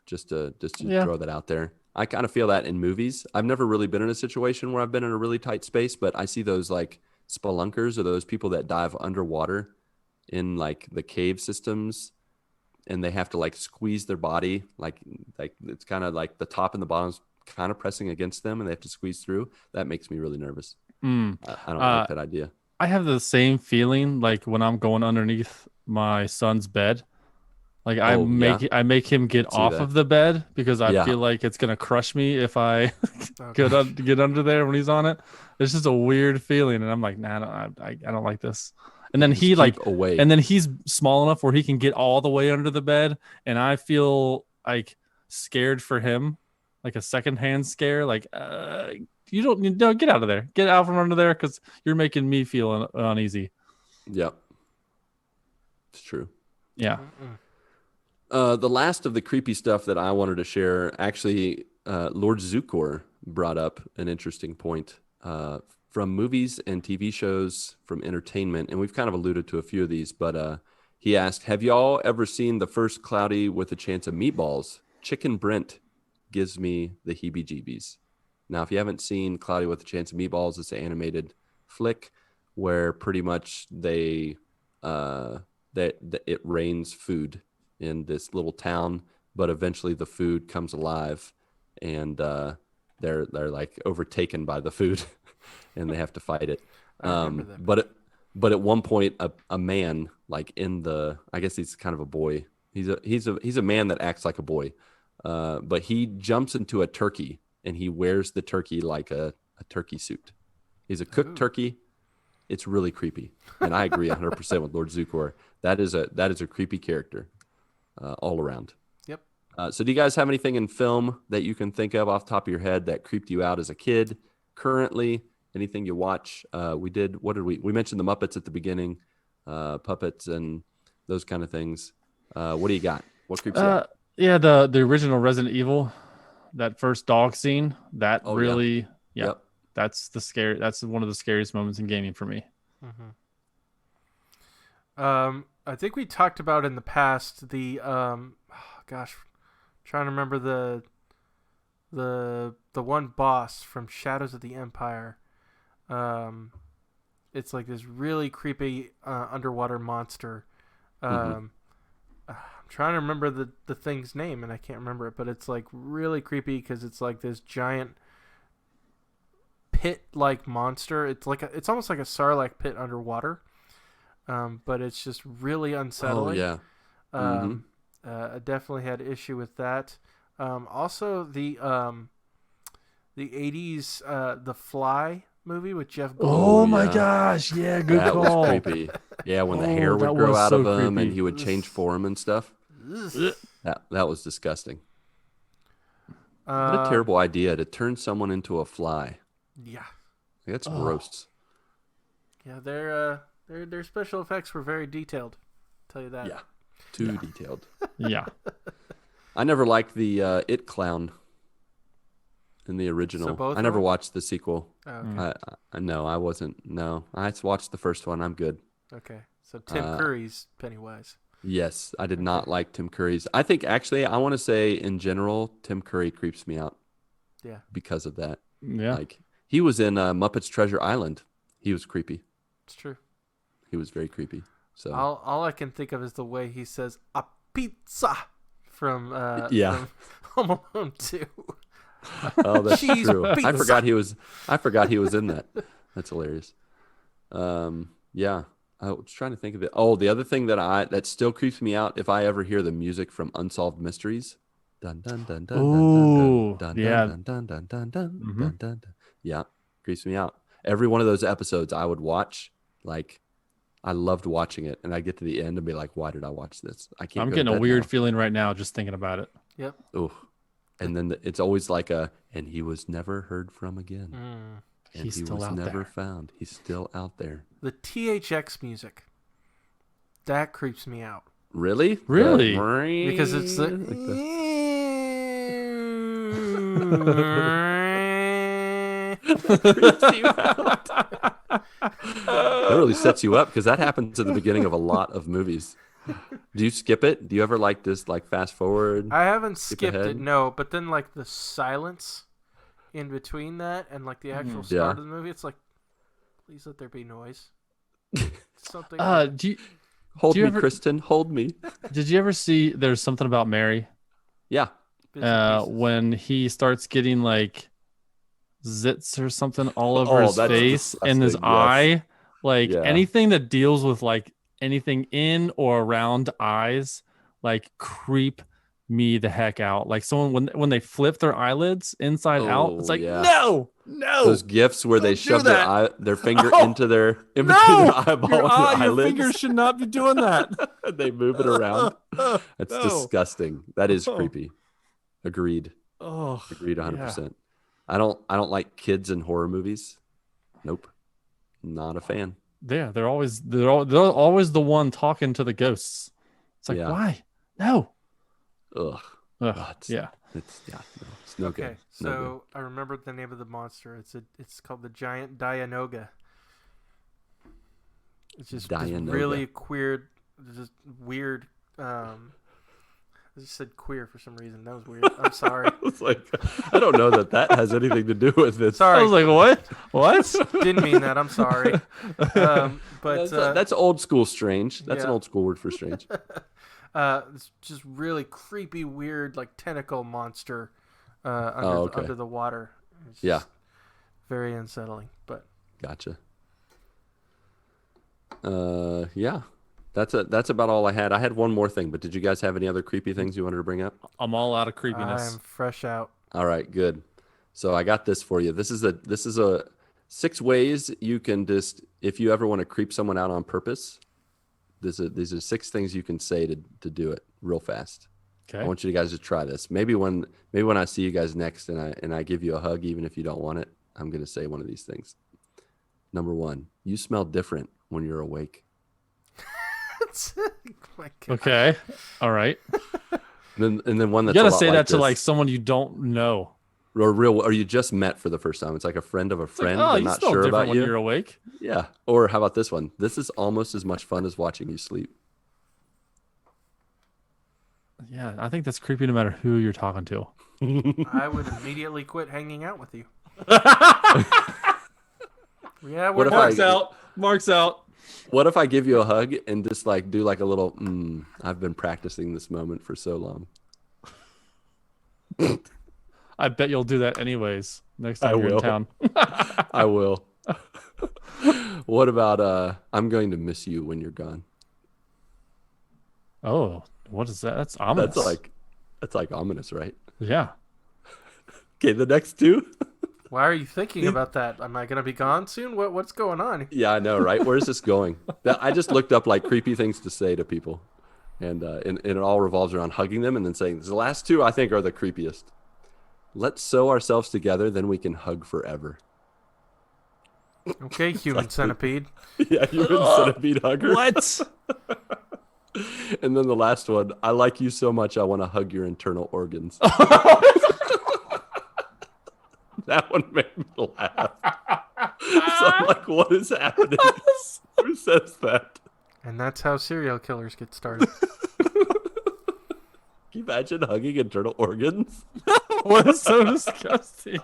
Just to throw that out there. I kind of feel that in movies. I've never really been in a situation where I've been in a really tight space, but I see those like spelunkers or those people that dive underwater in like the cave systems, and they have to like squeeze their body, like it's kind of like the top and the bottom's kind of pressing against them, and they have to squeeze through. That makes me really nervous. I don't like that idea. I have the same feeling like when I'm going underneath my son's bed. Like I make him get off of the bed because I feel like it's gonna crush me if I get under there when he's on it. It's just a weird feeling, and I'm like, nah, I don't like this. And then he like away. And then he's small enough where he can get all the way under the bed, and I feel like scared for him, like a secondhand scare. Like you don't get out of there, get out from under there because you're making me feel uneasy. Yep, it's true. Yeah. The last of the creepy stuff that I wanted to share, actually, Lord Zukor brought up an interesting point from movies and TV shows, from entertainment, and we've kind of alluded to a few of these, but he asked, have y'all ever seen the first Cloudy with a Chance of Meatballs? Chicken Brent gives me the heebie-jeebies. Now, if you haven't seen Cloudy with a Chance of Meatballs, it's an animated flick where pretty much it rains food in this little town, but eventually the food comes alive, and they're like overtaken by the food, and they have to fight it. But at one point, a man, like I guess he's kind of a boy. He's a man that acts like a boy, but he jumps into a turkey, and he wears the turkey like a turkey suit. He's a cooked turkey. It's really creepy, and I agree 100% with Lord Zukor. That is a creepy character. All around. Yep. So do you guys have anything in film that you can think of off the top of your head that creeped you out as a kid? Currently, anything you watch? We mentioned the Muppets at the beginning, puppets and those kind of things. What do you got? What creeps you out? Yeah, the original Resident Evil, that first dog scene, that really, Yep. That's one of the scariest moments in gaming for me. I think we talked about in the past the trying to remember the one boss from Shadows of the Empire. It's like this really creepy underwater monster. I'm trying to remember the thing's name, and I can't remember it, but it's like really creepy because it's like this giant pit-like monster. It's almost like a Sarlacc pit underwater. But it's just really unsettling. Oh, yeah. I definitely had issue with that. Also, the 80s The Fly movie with Jeff Goldblum. Oh my gosh, yeah, good that call. Was creepy. Yeah, when the hair would grow out of him and he would change form and stuff. That was disgusting. What a terrible idea to turn someone into a fly. Yeah. That's gross. Yeah, their special effects were very detailed. I'll tell you that. Yeah, too detailed. Yeah. I never liked the It clown in the original. So I never watched the sequel. Oh, okay. I wasn't. No, I just watched the first one. I'm good. Okay, so Tim Curry's Pennywise. Yes, I did not like Tim Curry's. I think actually, I want to say in general, Tim Curry creeps me out. Yeah. Because of that. Yeah. Like he was in Muppets Treasure Island. He was creepy. It's true. He was very creepy. So all I can think of is the way he says "a pizza" from from Home Alone 2. Oh, that's Cheese true. pizza. I forgot he was in that. That's hilarious. Yeah. I was trying to think of it. Oh, the other thing that still creeps me out if I ever hear the music from Unsolved Mysteries. Dun dun dun dun dun Ooh, dun dun yeah. dun dun dun dun dun Mhm. dun dun dun. Yeah, creeps me out. Every one of those episodes I would watch, like I loved watching it, and I get to the end and be like, "Why did I watch this? I can't I'm go to getting a bed weird now." feeling right now just thinking about it. Yep. Ooh. And then it's always like and he was never heard from again. Mm. And He's he still was out never there. found. He's still out there. The THX music. That creeps me out. Really? Really? Because it's the... Creeps you out. That really sets you up because that happens at the beginning of a lot of movies. Do you skip it? Do you ever like this, like fast forward? I haven't skipped ahead? it, no. But then, like, the silence in between that and, like, the actual start of the movie, it's like, please let there be noise. Something. Do you, Hold do you me, ever- Kristen. Hold me. did you ever see There's Something About Mary? Yeah. bits and pieces. When he starts getting like zits or something all over his that's face and his disgusting, yes. eye, like Yeah. anything that deals with like anything in or around eyes, like creep me the heck out. Like someone when they flip their eyelids inside out, it's Oh, like yeah. no. Those gifs where they Don't do shove that. their finger Oh, into their in between their eyeball your, and eye, their your eyelids. fingers should not be doing that. They move it around. That's No. disgusting. That is Oh. creepy. Agreed. Oh, Agreed 100%. yeah. I don't like kids in horror movies. Nope. Not a fan. Yeah, they're always the one talking to the ghosts. It's like, Yeah. why? No. Ugh. Ugh, Nuts. yeah. It's no, it's no good. Okay, No good. so I remember the name of the monster. It's called the giant Dianoga. It's just this Dianoga. really queer, just weird. I just said queer for some reason. That was weird. I'm sorry. I was like, I don't know that has anything to do with it. Sorry. I was like, what? What? Didn't mean that. I'm sorry. But That's old school strange. That's an yeah. old school word for strange. it's just really creepy, weird, like tentacle monster under the water. It's Yeah. just very unsettling. But Gotcha. Yeah. That's about all I had. I had one more thing, but did you guys have any other creepy things you wanted to bring up? I'm all out of creepiness. I'm fresh out. All right, good. So I got this for you. This is a 6 ways you can just, if you ever want to creep someone out on purpose. These are 6 things you can say to do it real fast. I Okay. want you guys to try this. Maybe when I see you guys next and I give you a hug, even if you don't want it, I'm gonna say one of these things. Number 1, you smell different when you're awake. My God. Okay. All right. And then one You that's gotta a lot say like that to this. like someone you don't know. or you just met for the first time. It's like a friend of a It's like, friend, oh, but you not smell sure different about when you. you're awake. Yeah. Or how about this one? This is almost as much fun as watching you sleep. Yeah, I think that's creepy no matter who you're talking to. I would immediately quit hanging out with you. Yeah, What if Mark's I- out. Mark's out. What if I give you a hug and just like do like a little, I've been practicing this moment for so long. I bet you'll do that anyways next time I you're will. in town. I will. What about I'm going to miss you when you're gone? Oh, what is that? That's ominous. That's like ominous, right? Yeah. Okay, the next 2. Why are you thinking about that? Am I gonna be gone soon? What's going on? Yeah, I know, right? Where's this going? I just looked up like creepy things to say to people, and it all revolves around hugging them and then saying the last 2 I think are the creepiest. Let's sew ourselves together, then we can hug forever. Okay, human centipede. Yeah, human centipede hugger. What? And then the last one, I like you so much, I want to hug your internal organs. That one made me laugh. So I'm like, what is happening? Who says that? And that's how serial killers get started. Can you imagine hugging internal organs? What is so disgusting?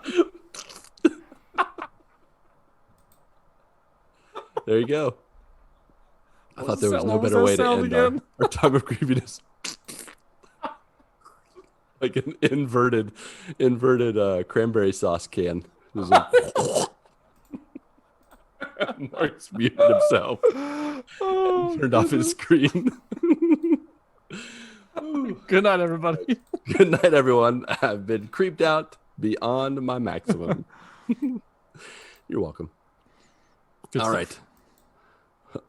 There you go. I thought there was no what was better that way to sound end again? our time of creepiness. Like an inverted cranberry sauce can. It was like, Mark's muted himself. Oh, Turned off his screen. good night, everybody. Good night, everyone. I've been creeped out beyond my maximum. You're welcome. Good All stuff. right.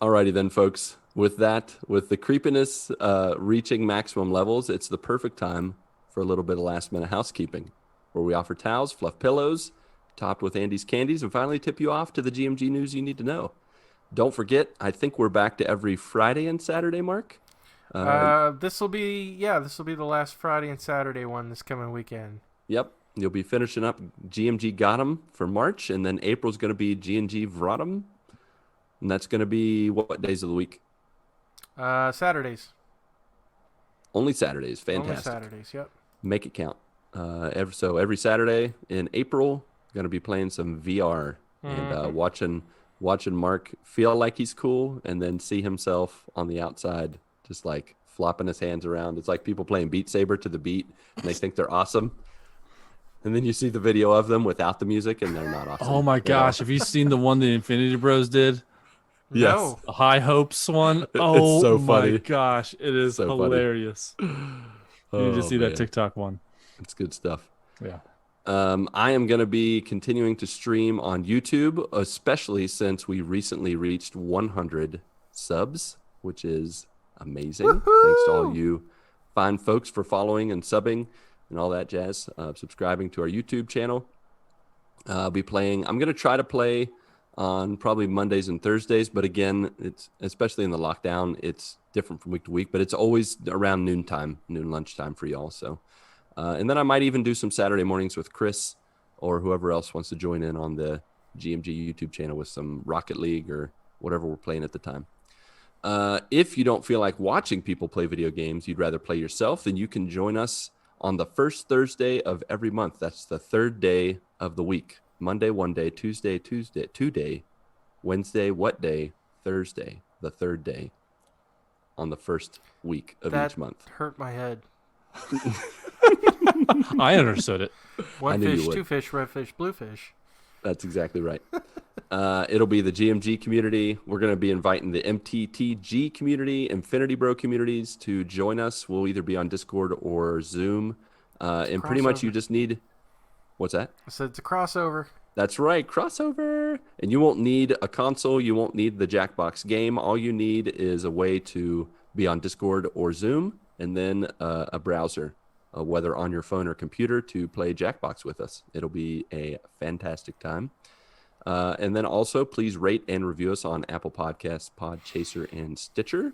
Alrighty then, folks. With that, with the creepiness reaching maximum levels, it's the perfect time for a little bit of last-minute housekeeping, where we offer towels, fluff pillows, topped with Andy's candies, and finally tip you off to the GMG news you need to know. Don't forget, I think we're back to every Friday and Saturday, Mark. This will be the last Friday and Saturday one this coming weekend. Yep. You'll be finishing up GMG Gotham for March, and then April's going to be G&G Vrotham. And that's going to be what days of the week? Saturdays. Only Saturdays. Fantastic. Only Saturdays, yep. Make it count. Every Saturday in April, going to be playing some VR and watching Mark feel like he's cool and then see himself on the outside just like flopping his hands around. It's like people playing Beat Saber to the beat and they think they're awesome. And then you see the video of them without the music and they're not awesome. Oh my gosh. Have you seen the one the Infinity Bros did? Yes. No. The High Hopes one? Oh so my funny. gosh. It is So funny. hilarious. You need to see that TikTok one. It's good stuff. Yeah. I am going to be continuing to stream on YouTube, especially since we recently reached 100 subs, which is amazing. Woo-hoo! Thanks to all you fine folks for following and subbing and all that jazz, subscribing to our YouTube channel. I'm going to try to play on probably Mondays and Thursdays, but again, it's especially in the lockdown, it's different from week to week, but it's always around noon lunchtime for y'all. So, and then I might even do some Saturday mornings with Chris or whoever else wants to join in on the GMG YouTube channel with some Rocket League or whatever we're playing at the time. If you don't feel like watching people play video games, you'd rather play yourself, then you can join us on the first Thursday of every month. That's the third day of the week. Monday, one day, Tuesday, 2 day, Wednesday, what day, Thursday, the third day on the first week of each month. That hurt my head. I understood it. One knew you fish, would. two fish, red fish, blue fish. That's exactly right. It'll be the GMG community. We're going to be inviting the MTTG community, Infinity Bro communities to join us. We'll either be on Discord or Zoom. And pretty much you just need... What's that? I said it's a crossover. That's right, crossover. And you won't need a console. You won't need the Jackbox game. All you need is a way to be on Discord or Zoom, and then a browser, whether on your phone or computer, to play Jackbox with us. It'll be a fantastic time. And then also, please rate and review us on Apple Podcasts, Podchaser, and Stitcher.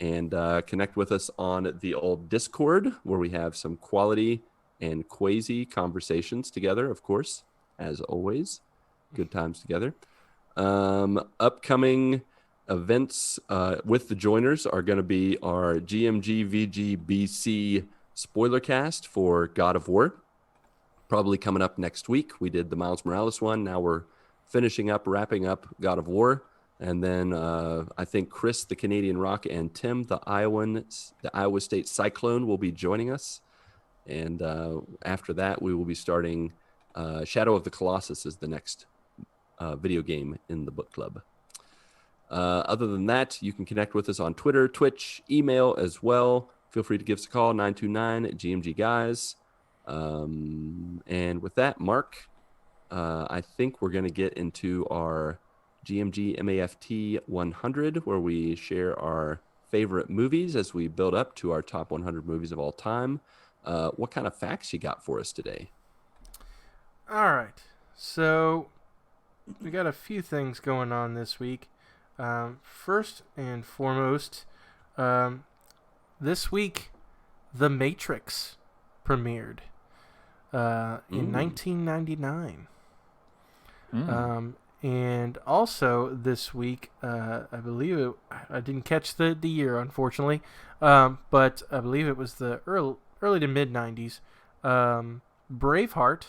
And connect with us on the old Discord, where we have some quality and quasi conversations together, of course, as always. Good times together. Upcoming events with the joiners are going to be our GMG VGBC spoiler cast for God of War, probably coming up next week. We did the Miles Morales one. Now we're wrapping up God of War. And then I think Chris, the Canadian Rock, and Tim, the Iowa State Cyclone, will be joining us. And after that, we will be starting Shadow of the Colossus is the next video game in the book club. Other than that, you can connect with us on Twitter, Twitch, email as well. Feel free to give us a call, 929-GMG Guys. And with that, Mark, I think we're going to get into our GMG MAFT 100, where we share our favorite movies as we build up to our top 100 movies of all time. What kind of facts you got for us today? All right. So we got a few things going on this week. First and foremost, this week, The Matrix premiered in 1999. And also this week, I believe I didn't catch the year, unfortunately, but I believe it was the early to mid 90s. Braveheart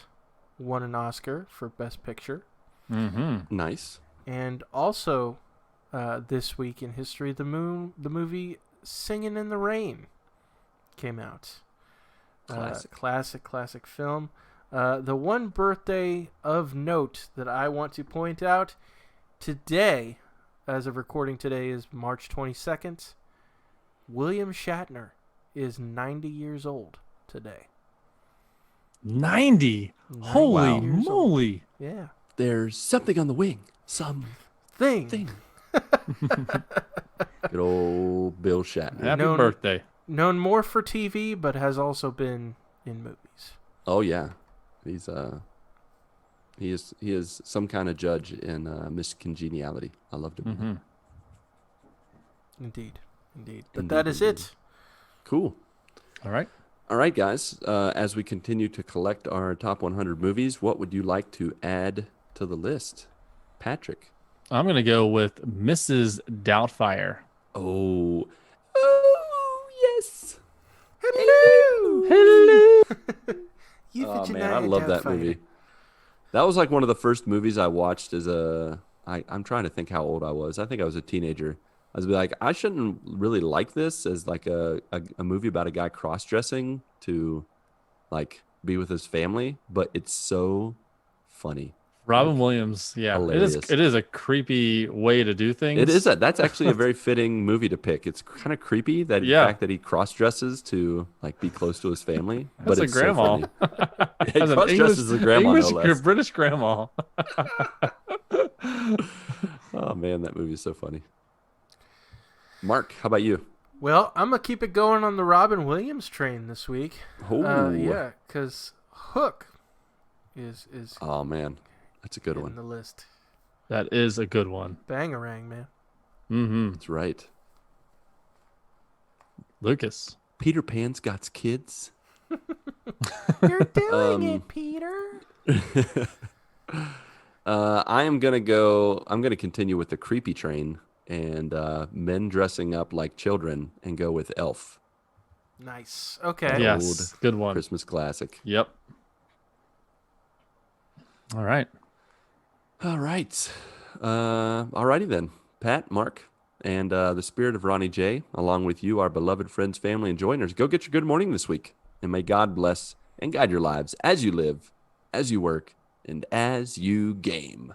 won an Oscar for Best Picture. Nice. And also this week in history, the movie Singing in the Rain came out. Classic film. The one birthday of note that I want to point out, today, as of recording today, is March 22nd. William Shatner is 90 years old today. 90. 90 Holy years old. moly. Yeah. There's something on the wing. Something. Good old Bill Shatner. Happy Known- birthday. Known more for TV, but has also been in movies. Oh yeah, he's he is some kind of judge in Miss Congeniality. I loved him. Mm-hmm. Indeed. But Indeed, that is indeed. it. Cool. All right. All right, guys. As we continue to collect our top 100 movies, what would you like to add to the list, Patrick? I'm going to go with Mrs. Doubtfire. Oh, yes. Hello. Oh man, I love that movie. That was like one of the first movies I watched as I'm trying to think how old I was. I think I was a teenager. I was like, I shouldn't really like this as like a movie about a guy cross-dressing to like be with his family, but it's so funny. Robin Williams. Yeah. hilarious. It is a creepy way to do things. It is that's actually a very fitting movie to pick. It's kind of creepy that the fact that he cross-dresses to like be close to his family, but As a it's grandma. so funny. He As an cross-dresses as a grandma, no less. British grandma. Oh man, that movie is so funny. Mark, how about you? Well, I'm going to keep it going on the Robin Williams train this week. Oh, Yeah, because Hook is Oh man, that's a good in one. the list. That is a good one. Bangarang, man. Mm-hmm. That's right. Lucas. Peter Pan's got kids. You're doing Um, it, Peter. I'm gonna continue with the creepy train and men dressing up like children and go with Elf, Nice. Okay. Yes. Good one. Christmas classic. Yep. All right. All right. Alrighty then. Pat, Mark, and the spirit of Ronnie J, along with you, our beloved friends, family, and joiners, go get your good morning this week. And may God bless and guide your lives as you live, as you work, and as you game.